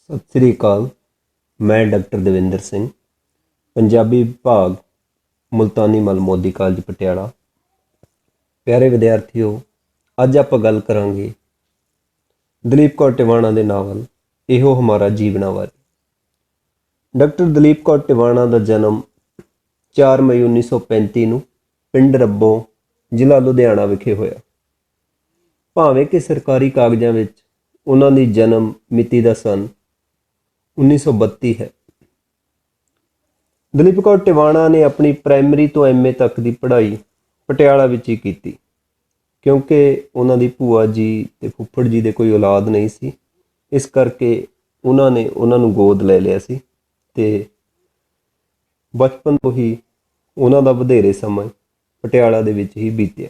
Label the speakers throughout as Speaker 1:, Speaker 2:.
Speaker 1: ਸਤਿ ਸ੍ਰੀ ਅਕਾਲ। ਮੈਂ ਡਾਕਟਰ ਦਵਿੰਦਰ ਸਿੰਘ, ਪੰਜਾਬੀ ਵਿਭਾਗ, ਮੁਲਤਾਨੀ ਮਲ ਮੋਦੀ ਕਾਲਜ ਪਟਿਆਲਾ। ਪਿਆਰੇ ਵਿਦਿਆਰਥੀਓ, ਅੱਜ ਆਪਾਂ ਗੱਲ ਕਰਾਂਗੇ ਦਲੀਪ ਕੌਰ ਟਿਵਾਣਾ ਦੇ ਨਾਵਲ ਇਹੋ ਹਮਾਰਾ ਜੀਵਨਾ ਬਾਰੇ। ਡਾਕਟਰ ਦਲੀਪ ਕੌਰ ਟਿਵਾਣਾ ਦਾ ਜਨਮ 4 ਮਈ 1935 ਨੂੰ ਪਿੰਡ ਰੱਬੋਂ, ਜ਼ਿਲ੍ਹਾ ਲੁਧਿਆਣਾ ਵਿਖੇ ਹੋਇਆ। ਭਾਵੇਂ ਕਿ ਸਰਕਾਰੀ ਕਾਗਜ਼ਾਂ ਵਿੱਚ ਉਹਨਾਂ ਦੀ ਜਨਮ ਮਿਤੀ ਦਾ ਸਨ 1932 ਹੈ। ਦਲੀਪ ਕੌਰ ਟਿਵਾਣਾ ਨੇ ਆਪਣੀ ਪ੍ਰਾਇਮਰੀ ਤੋਂ MA ਤੱਕ ਦੀ ਪੜ੍ਹਾਈ ਪਟਿਆਲਾ ਵਿੱਚ ਹੀ ਕੀਤੀ, ਕਿਉਂਕਿ ਉਹਨਾਂ ਦੀ ਭੂਆ ਜੀ ਤੇ ਫੁੱਫੜ ਜੀ ਦੇ ਕੋਈ ਔਲਾਦ ਨਹੀਂ ਸੀ। ਇਸ ਕਰਕੇ ਉਹਨਾਂ ਨੇ ਉਹਨਾਂ ਨੂੰ ਗੋਦ ਲੈ ਲਿਆ ਸੀ ਤੇ ਬਚਪਨ ਤੋਂ ਹੀ ਉਹਨਾਂ ਦਾ ਵਧੇਰੇ ਸਮਾਂ ਪਟਿਆਲਾ ਦੇ ਵਿੱਚ ਹੀ ਬੀਤਿਆ।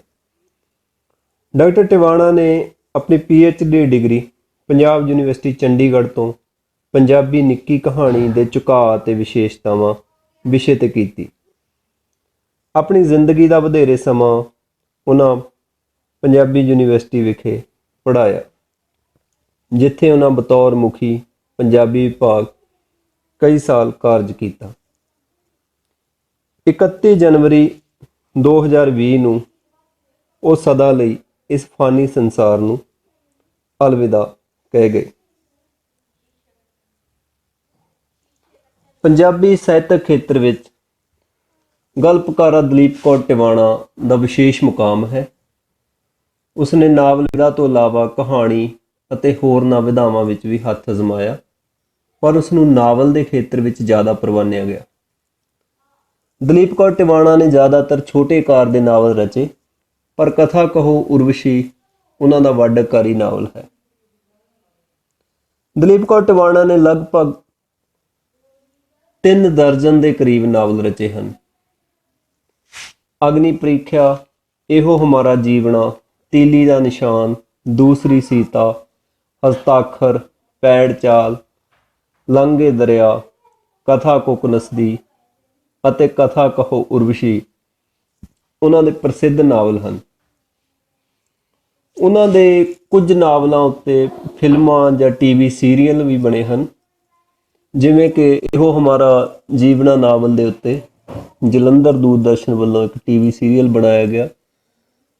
Speaker 1: ਡਾਕਟਰ ਟਿਵਾਣਾ ਨੇ ਆਪਣੀ PhD degree Punjab university Chandigarh ਤੋਂ ਪੰਜਾਬੀ ਨਿੱਕੀ ਕਹਾਣੀ ਦੇ ਝੁਕਾਅ ਅਤੇ ਵਿਸ਼ੇਸ਼ਤਾਵਾਂ ਵਿਸ਼ੇ 'ਤੇ ਕੀਤੀ। ਆਪਣੀ ਜ਼ਿੰਦਗੀ ਦਾ ਵਧੇਰੇ ਸਮਾਂ ਉਹਨਾਂ ਪੰਜਾਬੀ ਯੂਨੀਵਰਸਿਟੀ ਵਿਖੇ ਪੜ੍ਹਾਇਆ, ਜਿੱਥੇ ਉਹਨਾਂ ਬਤੌਰ ਮੁਖੀ ਪੰਜਾਬੀ ਵਿਭਾਗ ਕਈ ਸਾਲ ਕਾਰਜ ਕੀਤਾ। 31 ਜਨਵਰੀ 2020 ਨੂੰ ਉਹ ਸਦਾ ਲਈ ਇਸ ਫਾਨੀ ਸੰਸਾਰ ਨੂੰ ਅਲਵਿਦਾ ਕਹਿ ਗਏ। ਪੰਜਾਬੀ ਸਾਹਿਤਕ ਖੇਤਰ ਵਿੱਚ ਗਲਪਕਾਰਾ ਦਲੀਪ ਕੌਰ ਟਿਵਾਣਾ ਦਾ ਵਿਸ਼ੇਸ਼ ਮੁਕਾਮ ਹੈ। ਉਸਨੇ ਨਾਵਲ ਵਿਧਾ ਤੋਂ ਇਲਾਵਾ ਕਹਾਣੀ ਅਤੇ ਹੋਰਨਾਂ ਵਿਧਾਵਾਂ ਵਿੱਚ ਵੀ ਹੱਥ ਅਜ਼ਮਾਇਆ, ਪਰ ਉਸਨੂੰ ਨਾਵਲ ਦੇ ਖੇਤਰ ਵਿੱਚ ਜ਼ਿਆਦਾ ਪ੍ਰਵਾਨਿਆ ਗਿਆ। ਦਲੀਪ ਕੌਰ ਟਿਵਾਣਾ ਨੇ ਜ਼ਿਆਦਾਤਰ ਛੋਟੇ ਆਕਾਰ ਦੇ ਨਾਵਲ ਰਚੇ, ਪਰ ਕਥਾ ਕਹੋ ਉਰਵਸ਼ੀ ਉਹਨਾਂ ਦਾ ਵੱਡਕਾਰੀ ਨਾਵਲ ਹੈ। ਦਲੀਪ ਕੌਰ ਟਿਵਾਣਾ ਨੇ ਲਗਭਗ 3 ਦਰਜਨ ਦੇ ਕਰੀਬ ਨਾਵਲ ਰਚੇ ਹਨ। ਅਗਨੀ ਪ੍ਰੀਖਿਆ, ਇਹੋ ਹਮਾਰਾ ਜੀਵਣਾ, ਤੀਲੀ ਦਾ ਨਿਸ਼ਾਨ, ਦੂਸਰੀ ਸੀਤਾ, ਹਸਤਾਖਰ, ਪੈੜ ਚਾਲ, ਲੰਘੇ ਦਰਿਆ, ਕਥਾ ਕੁਕ ਨਸਦੀ ਅਤੇ ਕਥਾ ਕਹੋ ਉਰਵਸ਼ੀ ਉਹਨਾਂ ਦੇ ਪ੍ਰਸਿੱਧ ਨਾਵਲ ਹਨ। ਉਹਨਾਂ ਦੇ ਕੁਝ ਨਾਵਲਾਂ ਉੱਤੇ ਫਿਲਮਾਂ ਜਾਂ TV ਸੀਰੀਅਲ ਵੀ ਬਣੇ ਹਨ, ਜਿਵੇਂ ਕਿ ਇਹੋ ਹਮਾਰਾ ਜੀਵਨਾ ਨਾਵਲ ਦੇ ਉੱਤੇ ਜਲੰਧਰ ਦੂਰਦਰਸ਼ਨ ਵੱਲੋਂ ਇੱਕ TV ਸੀਰੀਅਲ ਬਣਾਇਆ ਗਿਆ।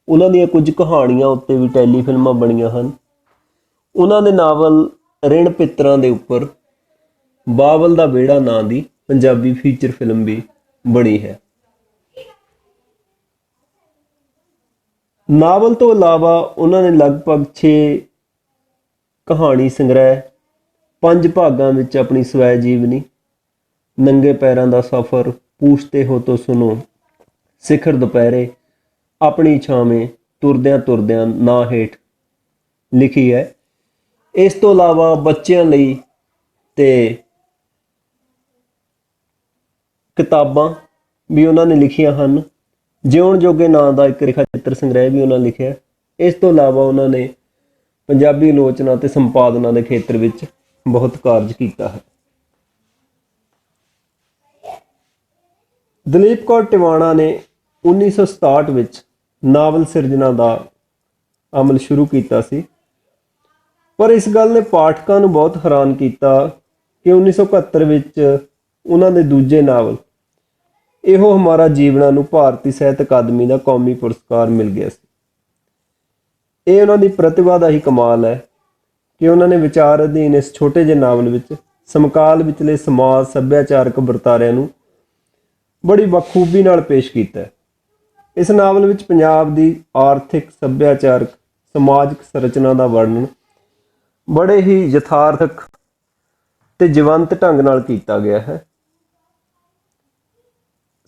Speaker 1: ਉਹਨਾਂ ਦੀਆਂ ਕੁਝ ਕਹਾਣੀਆਂ ਉੱਤੇ ਵੀ ਟੈਲੀਫਿਲਮਾਂ ਬਣੀਆਂ ਹਨ। ਉਹਨਾਂ ਦੇ ਨਾਵਲ ਰਿਣ ਪਿੱਤਰਾਂ ਦੇ ਉੱਪਰ ਬਾਬਲ ਦਾ ਵਿਹੜਾ ਨਾਂ ਦੀ ਪੰਜਾਬੀ ਫੀਚਰ ਫਿਲਮ ਵੀ ਬਣੀ ਹੈ। ਨਾਵਲ ਤੋਂ ਇਲਾਵਾ ਉਹਨਾਂ ਨੇ ਲਗਭਗ 6 ਕਹਾਣੀ ਸੰਗ੍ਰਹਿ, 5 ਭਾਗਾਂ ਵਿੱਚ ਆਪਣੀ ਸਵੈ ਜੀਵਨੀ, ਨੰਗੇ ਪੈਰਾਂ ਦਾ ਸਫ਼ਰ, ਪੂਛਤੇ ਹੋ ਤੋ ਸੁਣੋ, ਸਿਖਰ ਦੁਪਹਿਰੇ, ਆਪਣੀ ਛਾਵੇਂ, ਤੁਰਦਿਆਂ ਤੁਰਦਿਆਂ ਨਾ ਹੇਠ ਲਿਖੀ ਹੈ। ਇਸ ਤੋਂ ਇਲਾਵਾ ਬੱਚਿਆਂ ਲਈ ਤੇ ਕਿਤਾਬਾਂ ਵੀ ਉਹਨਾਂ ਨੇ ਲਿਖੀਆਂ ਹਨ। ਜਿਉਣ ਜੋਗੇ ਨਾਂ ਦਾ ਇੱਕ ਰੇਖਾ ਚਿੱਤਰ ਸੰਗ੍ਰਹਿ ਵੀ ਉਹਨਾਂ ਲਿਖਿਆ। ਇਸ ਤੋਂ ਇਲਾਵਾ ਉਹਨਾਂ ਨੇ ਪੰਜਾਬੀ ਆਲੋਚਨਾ ਅਤੇ ਸੰਪਾਦਨਾ ਦੇ ਖੇਤਰ ਵਿੱਚ ਬਹੁਤ ਕਾਰਜ ਕੀਤਾ ਹੈ। ਦਲੀਪ ਕੌਰ ਟਿਵਾਣਾ ਨੇ 1967 ਵਿੱਚ ਨਾਵਲ ਸਿਰਜਣਾ ਦਾ ਅਮਲ ਸ਼ੁਰੂ ਕੀਤਾ ਸੀ, ਪਰ ਇਸ ਗੱਲ ਨੇ ਪਾਠਕਾਂ ਨੂੰ ਬਹੁਤ ਹੈਰਾਨ ਕੀਤਾ ਕਿ 1971 ਵਿੱਚ ਉਹਨਾਂ ਦੇ ਦੂਜੇ ਨਾਵਲ ਇਹੋ ਹਮਾਰਾ ਜੀਵਨਾ ਨੂੰ ਭਾਰਤੀ ਸਾਹਿਤ ਅਕਾਦਮੀ ਦਾ ਕੌਮੀ ਪੁਰਸਕਾਰ ਮਿਲ ਗਿਆ ਸੀ। ਇਹ ਉਹਨਾਂ ਦੀ ਪ੍ਰਤਿਭਾ ਦਾ ਹੀ ਕਮਾਲ ਹੈ ਕਿ ਉਹਨਾਂ ਨੇ ਵਿਚਾਰ ਅਧੀਨ ਇਸ ਛੋਟੇ ਜਿਹੇ ਨਾਵਲ ਵਿੱਚ ਸਮਕਾਲ ਵਿਚਲੇ ਸਮਾਜ ਸੱਭਿਆਚਾਰਕ ਵਰਤਾਰਿਆਂ ਨੂੰ ਬੜੀ ਬਖੂਬੀ ਨਾਲ ਪੇਸ਼ ਕੀਤਾ। ਇਸ ਨਾਵਲ ਵਿੱਚ ਪੰਜਾਬ ਦੀ ਆਰਥਿਕ, ਸੱਭਿਆਚਾਰਕ, ਸਮਾਜਿਕ ਸੰਰਚਨਾ ਦਾ ਵਰਣਨ ਬੜੇ ਹੀ ਯਥਾਰਥਕ ਤੇ ਜੀਵੰਤ ਢੰਗ ਨਾਲ ਕੀਤਾ ਗਿਆ ਹੈ।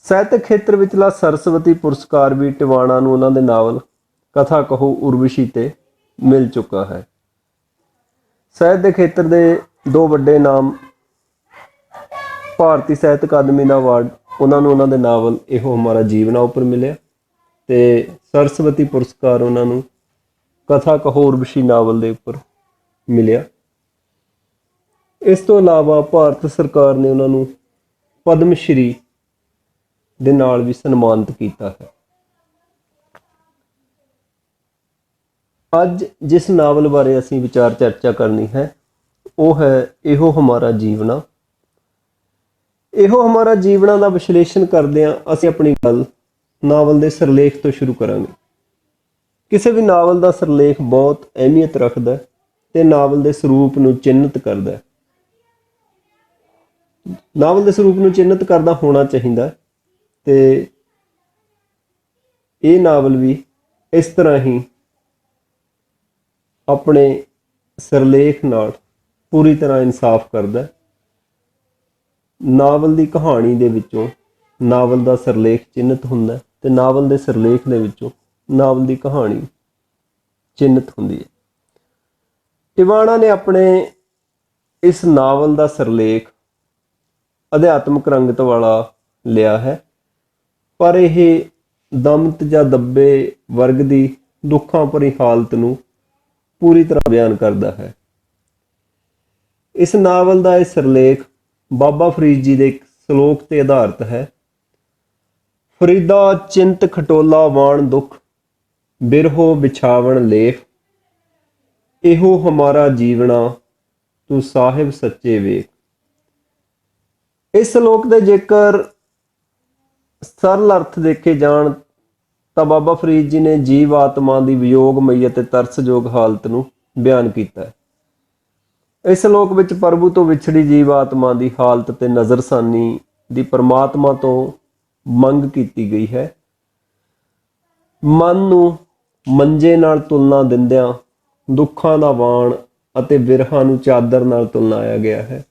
Speaker 1: ਸਾਹਿਤਕ ਖੇਤਰ ਵਿਚਲਾ ਸਰਸਵਤੀ ਪੁਰਸਕਾਰ ਵੀ ਟਿਵਾਣਾ ਨੂੰ ਉਹਨਾਂ ਦੇ ਨਾਵਲ ਕਥਾ ਕਹੋ ਉਰਵਸ਼ੀ ਤੇ ਮਿਲ ਚੁੱਕਾ ਹੈ। ਸਾਹਿਤ ਦੇ ਖੇਤਰ ਦੇ 2 ਵੱਡੇ ਨਾਮ, ਭਾਰਤੀ ਸਾਹਿਤ ਅਕਾਦਮੀ ਦਾ ਅਵਾਰਡ ਉਹਨਾਂ ਨੂੰ ਉਹਨਾਂ ਦੇ ਨਾਵਲ ਇਹੋ ਹਮਾਰਾ ਜੀਵਨਾ ਉੱਪਰ ਮਿਲਿਆ ਤੇ ਸਰਸਵਤੀ ਪੁਰਸਕਾਰ ਉਹਨਾਂ ਨੂੰ ਕਥਾ ਕਹੋ ਉਰਵਸ਼ੀ ਨਾਵਲ ਦੇ ਉੱਪਰ ਮਿਲਿਆ। ਇਸ ਤੋਂ ਇਲਾਵਾ ਭਾਰਤ ਸਰਕਾਰ ਨੇ ਉਹਨਾਂ ਨੂੰ ਪਦਮ ਸ਼੍ਰੀ ਦੇ ਨਾਲ ਵੀ ਸਨਮਾਨਿਤ ਕੀਤਾ ਹੈ। ਅੱਜ ਜਿਸ ਨਾਵਲ ਬਾਰੇ ਅਸੀਂ ਵਿਚਾਰ ਚਰਚਾ ਕਰਨੀ ਹੈ ਉਹ ਹੈ ਇਹੋ ਹਮਾਰਾ ਜੀਵਣਾ। ਇਹੋ ਹਮਾਰਾ ਜੀਵਣਾ ਦਾ ਵਿਸ਼ਲੇਸ਼ਣ ਕਰਦਿਆਂ ਅਸੀਂ ਆਪਣੀ ਗੱਲ ਨਾਵਲ ਦੇ ਸਿਰਲੇਖ ਤੋਂ ਸ਼ੁਰੂ ਕਰਾਂਗੇ। ਕਿਸੇ ਵੀ ਨਾਵਲ ਦਾ ਸਿਰਲੇਖ ਬਹੁਤ ਅਹਿਮੀਅਤ ਰੱਖਦਾ ਤੇ ਨਾਵਲ ਦੇ ਸਰੂਪ ਨੂੰ ਚਿੰਨ੍ਹਿਤ ਕਰਦਾ। ਨਾਵਲ ਦੇ ਸਰੂਪ ਨੂੰ ਚਿੰਨ੍ਹਿਤ ਕਰਦਾ ਹੋਣਾ ਚਾਹੀਦਾ ਤੇ ਇਹ ਨਾਵਲ ਵੀ ਇਸ ਤਰ੍ਹਾਂ ਹੀ ਆਪਣੇ ਸਿਰਲੇਖ ਨਾਲ ਪੂਰੀ ਤਰ੍ਹਾਂ ਇਨਸਾਫ ਕਰਦਾ। ਨਾਵਲ ਦੀ ਕਹਾਣੀ ਦੇ ਵਿੱਚੋਂ ਨਾਵਲ ਦਾ ਸਿਰਲੇਖ ਚਿੰਨ੍ਹਿਤ ਹੁੰਦਾ ਤੇ ਨਾਵਲ ਦੇ ਸਿਰਲੇਖ ਦੇ ਵਿੱਚੋਂ ਨਾਵਲ ਦੀ ਕਹਾਣੀ ਚਿੰਨ੍ਹਿਤ ਹੁੰਦੀ ਹੈ। ਟਿਵਾਣਾ ਨੇ ਆਪਣੇ ਇਸ ਨਾਵਲ ਦਾ ਸਿਰਲੇਖ ਅਧਿਆਤਮਕ ਰੰਗਤ ਵਾਲਾ ਲਿਆ ਹੈ, ਪਰ ਇਹ ਦਮਤ ਜਾਂ ਦੱਬੇ ਵਰਗ ਦੀ ਦੁੱਖਾਂ ਭਰੀ ਹਾਲਤ ਨੂੰ ਪੂਰੀ ਤਰ੍ਹਾਂ ਬਿਆਨ ਕਰਦਾ ਹੈ। ਇਸ ਨਾਵਲ ਦਾ ਇਹ ਸਿਰਲੇਖ ਬਾਬਾ ਫਰੀਦ ਜੀ ਦੇ ਇੱਕ ਸ਼ਲੋਕ ਤੇ ਆਧਾਰਿਤ ਹੈ। ਫਰੀਦਾ ਚਿੰਤ ਖਟੋਲਾ ਵਾਣ ਦੁੱਖ, ਬਿਰਹੋ ਵਿਛਾਵਣ ਲੇਖ, ਇਹੋ ਹਮਾਰਾ ਜੀਵਣਾ ਤੂੰ ਸਾਹਿਬ ਸੱਚੇ ਵੇਖ। ਇਸ ਸ਼ਲੋਕ ਦੇ ਜੇਕਰ ਸਰਲ ਅਰਥ ਦੇਖੇ ਜਾਣ ਤਾਂ ਬਾਬਾ ਫਰੀਦ ਜੀ ਨੇ ਜੀਵ ਆਤਮਾ ਦੀ ਵਿਯੋਗਮਈ ਅਤੇ ਤਰਸਯੋਗ ਹਾਲਤ ਨੂੰ ਬਿਆਨ ਕੀਤਾ ਹੈ। ਇਸ ਸ਼ਲੋਕ ਵਿੱਚ ਪ੍ਰਭੂ ਤੋਂ ਵਿਛੜੀ ਜੀਵ ਆਤਮਾ ਦੀ ਹਾਲਤ ਤੇ ਨਜ਼ਰਸਾਨੀ ਦੀ ਪਰਮਾਤਮਾ ਤੋਂ ਮੰਗ ਕੀਤੀ ਗਈ ਹੈ। ਮਨ ਨੂੰ ਮੰਜੇ ਨਾਲ ਤੁਲਨਾ ਦਿੰਦਿਆਂ ਦੁੱਖਾਂ ਦਾ ਵਾਣ ਅਤੇ ਬਿਰਹਾਂ ਨੂੰ ਚਾਦਰ ਨਾਲ ਤੁਲਨਾਇਆ ਗਿਆ ਹੈ।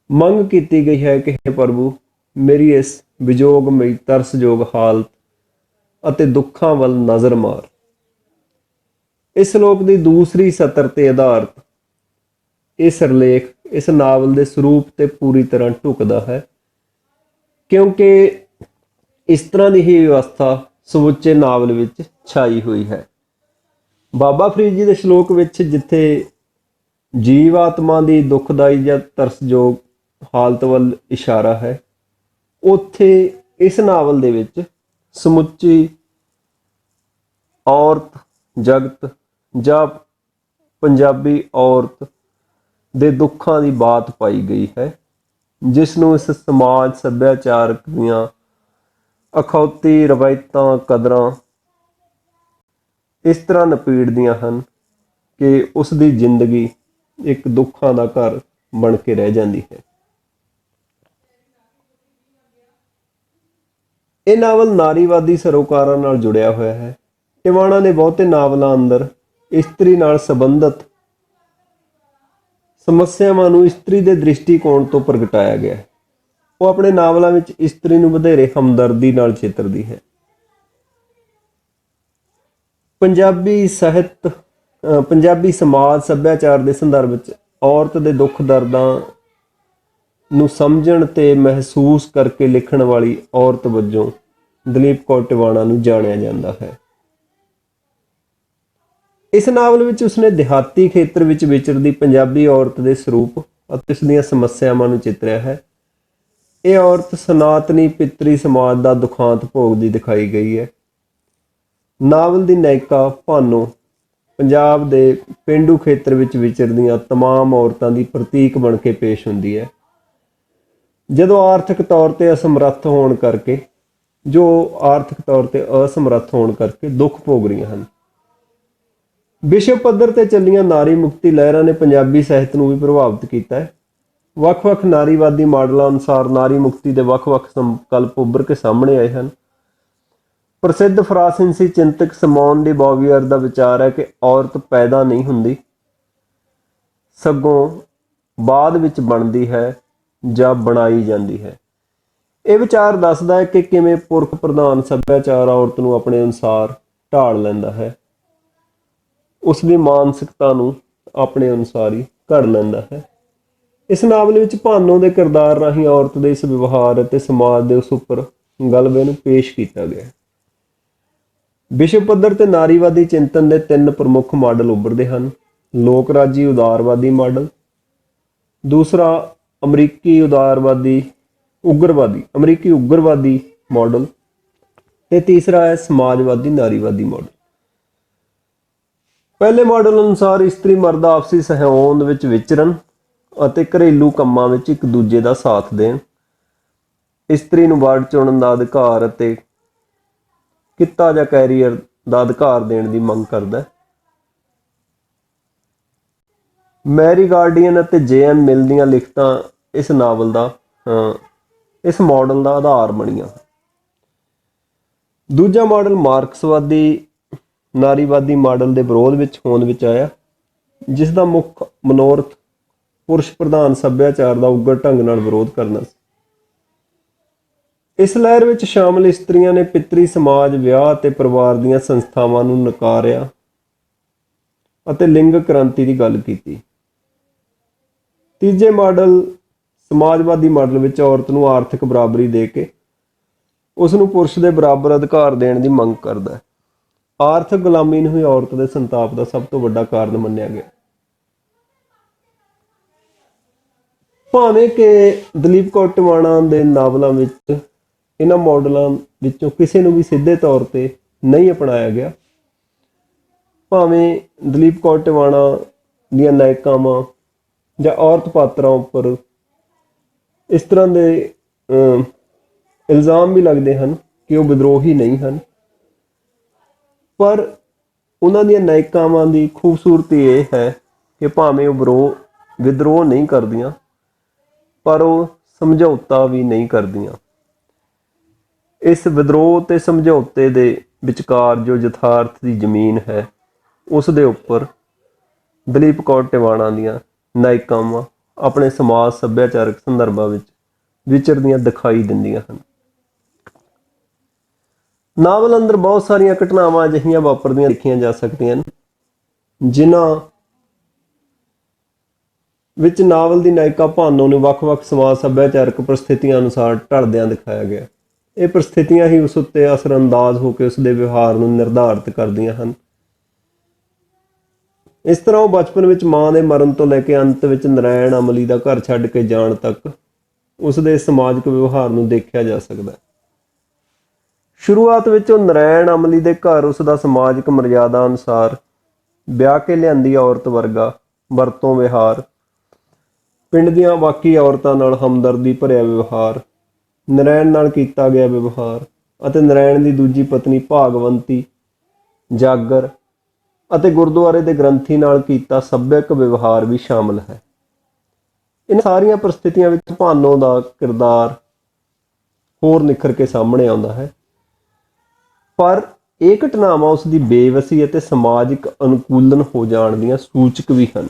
Speaker 1: ਮੰਗ ਕੀਤੀ ਗਈ ਹੈ ਕਿ ਹੇ ਪ੍ਰਭੂ, ਮੇਰੀ ਇਸ ਵਿਜੋਗਮਈ ਤਰਸਯੋਗ ਹਾਲਤ ਅਤੇ ਦੁੱਖਾਂ ਵੱਲ ਨਜ਼ਰ ਮਾਰ। ਇਸ ਸ਼ਲੋਕ ਦੀ ਦੂਸਰੀ ਸਤਰ ਤੇ ਆਧਾਰਿਤ ਇਹ ਸਿਰਲੇਖ ਇਸ ਨਾਵਲ ਦੇ ਸਰੂਪ ਤੇ ਪੂਰੀ ਤਰ੍ਹਾਂ ਢੁਕਦਾ ਹੈ, ਕਿਉਂਕਿ ਇਸ ਤਰ੍ਹਾਂ ਦੀ ਹੀ ਵਿਵਸਥਾ ਸਮੁੱਚੇ ਨਾਵਲ ਵਿੱਚ ਛਾਈ ਹੋਈ ਹੈ। ਬਾਬਾ ਫਰੀਦ ਜੀ ਦੇ ਸ਼ਲੋਕ ਵਿੱਚ ਜਿੱਥੇ ਜੀਵ ਆਤਮਾ ਦੀ ਦੁਖਦਾਈ ਜਾਂ ਤਰਸਯੋਗ ਹਾਲਤ ਵੱਲ ਇਸ਼ਾਰਾ ਹੈ, ਉੱਥੇ ਇਸ ਨਾਵਲ ਦੇ ਵਿੱਚ ਸਮੁੱਚੀ ਔਰਤ ਜਗਤ ਜਾਂ ਪੰਜਾਬੀ ਔਰਤ ਦੇ ਦੁੱਖਾਂ ਦੀ ਬਾਤ ਪਾਈ ਗਈ ਹੈ, ਜਿਸ ਨੂੰ ਇਸ ਸਮਾਜ ਸੱਭਿਆਚਾਰਕ ਦੀਆਂ ਅਖੌਤੀ ਰਵਾਇਤਾਂ ਕਦਰਾਂ ਇਸ ਤਰ੍ਹਾਂ ਨਪੀੜਦੀਆਂ ਹਨ ਕਿ ਉਸ ਦੀ ਜ਼ਿੰਦਗੀ ਇੱਕ ਦੁੱਖਾਂ ਦਾ ਘਰ ਬਣ ਕੇ ਰਹਿ ਜਾਂਦੀ ਹੈ। ਇਹ ਨਾਵਲ ਨਾਰੀਵਾਦੀ ਸਰੋਕਾਰਾਂ ਨਾਲ ਜੁੜਿਆ ਹੋਇਆ ਹੈ। ਟਿਵਾਣਾ ਨੇ ਬਹੁਤੇ ਨਾਵਲਾਂ ਅੰਦਰ ਇਸਤਰੀ ਨਾਲ ਸੰਬੰਧਿਤ ਸਮੱਸਿਆਵਾਂ ਨੂੰ ਇਸਤਰੀ ਦੇ ਦ੍ਰਿਸ਼ਟੀਕੋਣ ਤੋਂ ਪ੍ਰਗਟਾਇਆ ਗਿਆ ਹੈ। ਉਹ ਆਪਣੇ ਨਾਵਲਾਂ ਵਿੱਚ ਇਸਤਰੀ ਨੂੰ ਵਧੇਰੇ ਹਮਦਰਦੀ ਨਾਲ ਚਿੱਤਰਦੀ ਹੈ। ਪੰਜਾਬੀ ਸਾਹਿਤ, ਪੰਜਾਬੀ ਸਮਾਜ ਸੱਭਿਆਚਾਰ ਦੇ ਸੰਦਰਭ ਵਿੱਚ ਔਰਤ ਦੇ ਦੁੱਖ ਦਰਦਾਂ ਨੂੰ ਸਮਝਣ ਤੇ ਮਹਿਸੂਸ ਕਰਕੇ ਲਿਖਣ ਵਾਲੀ ਔਰਤ ਵਜੋਂ ਦਲੀਪ ਕੌਰ ਟਿਵਾਣਾ ਨੂੰ ਜਾਣਿਆ ਜਾਂਦਾ ਹੈ। ਇਸ ਨਾਵਲ ਵਿੱਚ ਉਸਨੇ ਦਿਹਾਤੀ ਖੇਤਰ ਵਿੱਚ ਵਿਚਰਦੀ ਪੰਜਾਬੀ ਔਰਤ ਦੇ ਸਰੂਪ ਅਤੇ ਉਸ ਦੀਆਂ ਸਮੱਸਿਆਵਾਂ ਨੂੰ ਚਿਤਰਿਆ ਹੈ। ਇਹ ਔਰਤ ਸਨਾਤਨੀ ਪਿਤਰੀ ਸਮਾਜ ਦਾ ਦੁਖਾਂਤ ਭੋਗਦੀ ਦਿਖਾਈ ਗਈ ਹੈ। ਨਾਵਲ ਦੀ ਨਾਇਕਾ ਭਾਨੋ ਪੰਜਾਬ ਦੇ ਪੇਂਡੂ ਖੇਤਰ ਵਿੱਚ ਵਿਚਰਦੀਆਂ ਤਮਾਮ ਔਰਤਾਂ ਦੀ ਪ੍ਰਤੀਕ ਬਣ ਕੇ ਪੇਸ਼ ਹੁੰਦੀ ਹੈ, ਜਦੋਂ ਆਰਥਿਕ ਤੌਰ ਤੇ ਅਸਮਰੱਥ ਹੋਣ ਕਰਕੇ ਦੁੱਖ ਭੋਗ ਰਹੀਆਂ ਹਨ। ਵਿਸ਼ਵ ਪੱਧਰ ਤੇ ਚੱਲੀਆਂ ਨਾਰੀ ਮੁਕਤੀ ਲਹਿਰਾਂ ਨੇ ਪੰਜਾਬੀ ਸਾਹਿਤ ਨੂੰ ਵੀ ਪ੍ਰਭਾਵਿਤ ਕੀਤਾ ਹੈ। ਵੱਖ-ਵੱਖ ਨਾਰੀਵਾਦੀ ਮਾਡਲਾਂ ਅਨੁਸਾਰ ਨਾਰੀ ਮੁਕਤੀ ਦੇ ਵੱਖ-ਵੱਖ ਸੰਕਲਪ ਉੱਭਰ ਕੇ ਸਾਹਮਣੇ ਆਏ ਹਨ। ਪ੍ਰਸਿੱਧ ਫਰਾਂਸੀਸੀ ਚਿੰਤਕ ਸਿਮੋਨ ਡੀ ਬੋਵੀਅਰ ਦਾ ਵਿਚਾਰ ਹੈ ਕਿ ਔਰਤ ਪੈਦਾ ਨਹੀਂ ਹੁੰਦੀ, ਸਗੋਂ ਬਾਅਦ ਵਿੱਚ ਬਣਦੀ ਹੈ ਜਾਂ ਬਣਾਈ ਜਾਂਦੀ ਹੈ। ਇਹ ਵਿਚਾਰ ਦੱਸਦਾ ਹੈ ਕਿ ਕਿਵੇਂ ਪੁਰਖ ਪ੍ਰਧਾਨ ਸੱਭਿਆਚਾਰ ਔਰਤ ਨੂੰ ਆਪਣੇ ਅਨੁਸਾਰ ਢਾਲ ਲੈਂਦਾ ਹੈ, ਉਸ ਦੀ ਮਾਨਸਿਕਤਾ ਨੂੰ ਆਪਣੇ ਅਨੁਸਾਰ ਹੀ ਘੜ ਲੈਂਦਾ ਹੈ। ਇਸ ਨਾਵਲ ਵਿੱਚ ਭਾਨੋ ਦੇ ਕਿਰਦਾਰ ਰਾਹੀਂ ਔਰਤ ਦੇ ਇਸ ਵਿਵਹਾਰ ਅਤੇ ਸਮਾਜ ਦੇ ਉਸ ਉੱਪਰ ਗਲਬੇ ਨੂੰ ਪੇਸ਼ ਕੀਤਾ ਗਿਆ। ਵਿਸ਼ਵ ਪੱਧਰ ਤੇ ਨਾਰੀਵਾਦੀ ਚਿੰਤਨ ਦੇ ਤਿੰਨ ਪ੍ਰਮੁੱਖ ਮਾਡਲ ਉੱਭਰਦੇ ਹਨ। ਲੋਕ ਰਾਜੀ ਉਦਾਰਵਾਦੀ ਮਾਡਲ, ਦੂਸਰਾ ਅਮਰੀਕੀ ਉਗਰਵਾਦੀ ਮਾਡਲ ਤੇ ਤੀਸਰਾ ਹੈ ਸਮਾਜਵਾਦੀ ਨਾਰੀਵਾਦੀ ਮਾਡਲ। ਪਹਿਲੇ ਮਾਡਲ ਅਨੁਸਾਰ ਇਸਤਰੀ ਮਰਦ ਆਪਸੀ ਸਹਿਯੋਗ ਵਿੱਚ ਵਿਚਰਨ ਅਤੇ ਘਰੇਲੂ ਕੰਮਾਂ ਵਿੱਚ ਇੱਕ ਦੂਜੇ ਦਾ ਸਾਥ ਦੇਣ। ਇਸਤਰੀ ਨੂੰ ਵਾਰਡ ਚੁਣਨ ਦਾ ਅਧਿਕਾਰ ਅਤੇ ਕਿੱਤਾ ਜਾਂ ਕੈਰੀਅਰ ਦਾ ਅਧਿਕਾਰ ਦੇਣ ਦੀ ਮੰਗ ਕਰਦਾ ਹੈ। ਮੈਰੀ ਗਾਰਡੀਅਨ ਅਤੇ ਜੇ.ਐਮ. ਮਿਲ ਦੀਆਂ ਲਿਖਤਾਂ ਇਸ ਨਾਵਲ ਦਾ ਇਸ ਮਾਡਲ ਦਾ ਆਧਾਰ ਬਣੀਆਂ। ਦੂਜਾ ਮਾਡਲ ਮਾਰਕਸਵਾਦੀ ਨਾਰੀਵਾਦੀ ਮਾਡਲ ਦੇ ਵਿਰੋਧ ਵਿੱਚ ਹੋਂਦ ਵਿੱਚ ਆਇਆ, ਜਿਸ ਦਾ ਮੁੱਖ ਮਨੋਰਥ ਪੁਰਸ਼ ਪ੍ਰਧਾਨ ਸੱਭਿਆਚਾਰ ਦਾ ਉਗੜ ਢੰਗ ਨਾਲ ਵਿਰੋਧ ਕਰਨਾ ਸੀ। ਇਸ ਲਹਿਰ ਵਿੱਚ ਸ਼ਾਮਲ ਇਸਤਰੀਆਂ ਨੇ ਪਿਤਰੀ ਸਮਾਜ, ਵਿਆਹ ਅਤੇ ਪਰਿਵਾਰ ਦੀਆਂ ਸੰਸਥਾਵਾਂ ਨੂੰ ਨਕਾਰਿਆ ਅਤੇ ਲਿੰਗ ਕ੍ਰਾਂਤੀ ਦੀ ਗੱਲ ਕੀਤੀ। ਤੀਜੇ ਮਾਡਲ ਸਮਾਜਵਾਦੀ ਮਾਡਲ ਵਿੱਚ ਔਰਤ ਨੂੰ ਆਰਥਿਕ ਬਰਾਬਰੀ ਦੇ ਕੇ ਉਸ ਨੂੰ ਪੁਰਸ਼ ਦੇ ਬਰਾਬਰ ਅਧਿਕਾਰ ਦੇਣ ਦੀ ਮੰਗ ਕਰਦਾ ਹੈ। ਆਰਥਿਕ ਗੁਲਾਮੀ ਨੂੰ ਹੀ ਔਰਤ ਦੇ ਸੰਤਾਪ ਦਾ ਸਭ ਤੋਂ ਵੱਡਾ ਕਾਰਨ ਮੰਨਿਆ ਗਿਆ। ਭਾਵੇਂ ਕਿ ਦਲੀਪ ਕੌਰ ਟਿਵਾਣਾ ਦੇ ਨਾਵਲਾਂ ਵਿੱਚ ਇਹਨਾਂ ਮਾਡਲਾਂ ਵਿੱਚੋਂ ਕਿਸੇ ਨੂੰ ਵੀ ਸਿੱਧੇ ਤੌਰ ਤੇ ਨਹੀਂ ਅਪਣਾਇਆ ਗਿਆ, ਭਾਵੇਂ ਦਲੀਪ ਕੌਰ ਟਿਵਾਣਾ ਦੀਆਂ ਨਾਇਕਾਵਾਂ ਜਾਂ ਔਰਤ ਪਾਤਰਾਂ ਉੱਪਰ ਇਸ ਤਰ੍ਹਾਂ ਦੇ ਇਲਜ਼ਾਮ ਵੀ ਲੱਗਦੇ ਹਨ ਕਿ ਉਹ ਵਿਦਰੋਹੀ ਨਹੀਂ ਹਨ, ਪਰ ਉਹਨਾਂ ਦੀਆਂ ਨਾਇਕਾਵਾਂ ਦੀ ਖੂਬਸੂਰਤੀ ਇਹ ਹੈ ਕਿ ਭਾਵੇਂ ਉਹ ਵਿਦਰੋਹ ਨਹੀਂ ਕਰਦੀਆਂ, ਪਰ ਉਹ ਸਮਝੌਤਾ ਵੀ ਨਹੀਂ ਕਰਦੀਆਂ। ਇਸ ਵਿਦਰੋਹ ਤੇ ਸਮਝੌਤੇ ਦੇ ਵਿਚਕਾਰ ਜੋ ਯਥਾਰਥ ਦੀ ਜ਼ਮੀਨ ਹੈ, ਉਸ ਦੇ ਉੱਪਰ ਦਲੀਪ ਕੌਰ ਟਿਵਾਣਾ ਦੀਆਂ ਨਾਇਕਾਵਾਂ ਆਪਣੇ ਸਮਾਜ ਸੱਭਿਆਚਾਰਕ ਸੰਦਰਭਾਂ ਵਿੱਚ ਵਿਚਰਦੀਆਂ ਦਿਖਾਈ ਦਿੰਦੀਆਂ ਹਨ। ਨਾਵਲ ਅੰਦਰ ਬਹੁਤ ਸਾਰੀਆਂ ਘਟਨਾਵਾਂ ਅਜਿਹੀਆਂ ਵਾਪਰਦੀਆਂ ਦੇਖੀਆਂ ਜਾ ਸਕਦੀਆਂ ਹਨ, ਜਿਨ੍ਹਾਂ ਵਿੱਚ ਨਾਵਲ ਦੀ ਨਾਇਕਾ ਭਾਨੋ ਨੂੰ ਵੱਖ-ਵੱਖ ਸਮਾਜ ਸੱਭਿਆਚਾਰਕ ਪਰਿਸਥਿਤੀਆਂ ਅਨੁਸਾਰ ਢਲਦਿਆਂ ਦਿਖਾਇਆ ਗਿਆ। ਇਹ ਪਰਿਸਥਿਤੀਆਂ ਹੀ ਉਸ ਉੱਤੇ ਅਸਰਅੰਦਾਜ਼ ਹੋ ਕੇ ਉਸ ਦੇ ਵਿਵਹਾਰ ਨੂੰ ਨਿਰਧਾਰਿਤ ਕਰਦੀਆਂ ਹਨ। ਇਸ ਤਰ੍ਹਾਂ ਉਹ ਬਚਪਨ ਵਿੱਚ ਮਾਂ ਦੇ ਮਰਨ ਤੋਂ ਲੈ ਕੇ ਅੰਤ ਵਿੱਚ ਨਰੈਣ ਅਮਲੀ ਦਾ ਘਰ ਛੱਡ ਕੇ ਜਾਣ ਤੱਕ ਉਸ ਦੇ ਸਮਾਜਿਕ ਵਿਵਹਾਰ ਨੂੰ ਦੇਖਿਆ ਜਾ ਸਕਦਾ ਹੈ। ਸ਼ੁਰੂਆਤ ਵਿੱਚ ਉਹ ਨਰੈਣ ਅਮਲੀ ਦੇ ਘਰ ਉਸ ਦਾ ਸਮਾਜਿਕ ਮਰਜ਼ਾਦਾ ਅਨੁਸਾਰ ਵਿਆਹ ਕੇ ਲਿਆਂਦੀ ਔਰਤ ਵਰਗਾ ਵਰਤੋਂ ਵਿਹਾਰ, ਪਿੰਡ ਦੀਆਂ ਬਾਕੀ ਔਰਤਾਂ ਨਾਲ ਹਮਦਰਦੀ ਭਰਿਆ ਵਿਵਹਾਰ, ਨਰੈਣ ਨਾਲ ਕੀਤਾ ਗਿਆ ਵਿਵਹਾਰ ਅਤੇ ਨਰੈਣ ਦੀ ਦੂਜੀ ਪਤਨੀ ਭਾਗਵੰਤੀ, ਜਾਗਰ ਅਤੇ ਗੁਰਦੁਆਰੇ ਦੇ ਗ੍ਰੰਥੀ ਨਾਲ ਕੀਤਾ ਸੱਭਿਅਕ ਵਿਵਹਾਰ ਵੀ ਸ਼ਾਮਲ ਹੈ। ਇਹਨਾਂ ਸਾਰੀਆਂ ਪਰਿਸਥਿਤੀਆਂ ਵਿੱਚ ਭਾਨੋ ਦਾ ਕਿਰਦਾਰ ਹੋਰ ਨਿਖਰ ਕੇ ਸਾਹਮਣੇ ਆਉਂਦਾ ਹੈ, ਪਰ ਇਹ ਘਟਨਾਵਾਂ ਉਸ ਦੀ ਬੇਵਸੀ ਅਤੇ ਸਮਾਜਿਕ ਅਨੁਕੂਲਨ ਹੋ ਜਾਣ ਦੀਆਂ ਸੂਚਕ ਵੀ ਹਨ,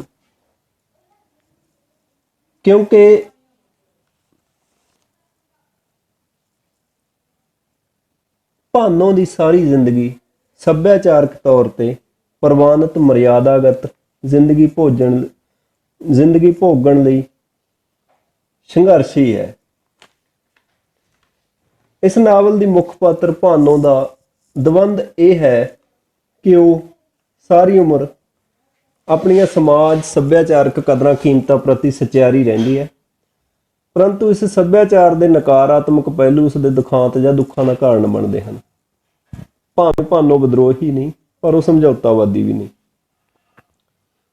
Speaker 1: ਕਿਉਂਕਿ ਭਾਨੋ ਦੀ ਸਾਰੀ ਜ਼ਿੰਦਗੀ ਸੱਭਿਆਚਾਰਕ ਤੌਰ ਤੇ ਪ੍ਰਵਾਨਿਤ ਮਰਿਆਦਾਗਤ ਜ਼ਿੰਦਗੀ ਭੋਗਣ ਲਈ ਸੰਘਰਸ਼ੀ ਹੈ। ਇਸ ਨਾਵਲ ਦੀ ਮੁੱਖ ਪਾਤਰ ਭਾਨੋ ਦਾ ਦਵੰਦ ਇਹ ਹੈ ਕਿ ਉਹ ਸਾਰੀ ਉਮਰ ਆਪਣੀਆਂ ਸਮਾਜ ਸੱਭਿਆਚਾਰਕ ਕਦਰਾਂ ਕੀਮਤਾਂ ਪ੍ਰਤੀ ਸਚਿਆਰੀ ਰਹਿੰਦੀ ਹੈ, ਪਰੰਤੂ ਇਸ ਸੱਭਿਆਚਾਰ ਦੇ ਨਕਾਰਾਤਮਕ ਪਹਿਲੂ ਉਸ ਦੇ ਦੁਖਾਂਤ ਜਾਂ ਦੁੱਖਾਂ ਦਾ ਕਾਰਨ ਬਣਦੇ ਹਨ। ਭਾਵੇਂ ਭਾਨੋ ਵਿਦਰੋਹੀ ਨਹੀਂ, ਪਰ ਉਹ ਸਮਝੌਤਾਵਾਦੀ ਵੀ ਨਹੀਂ।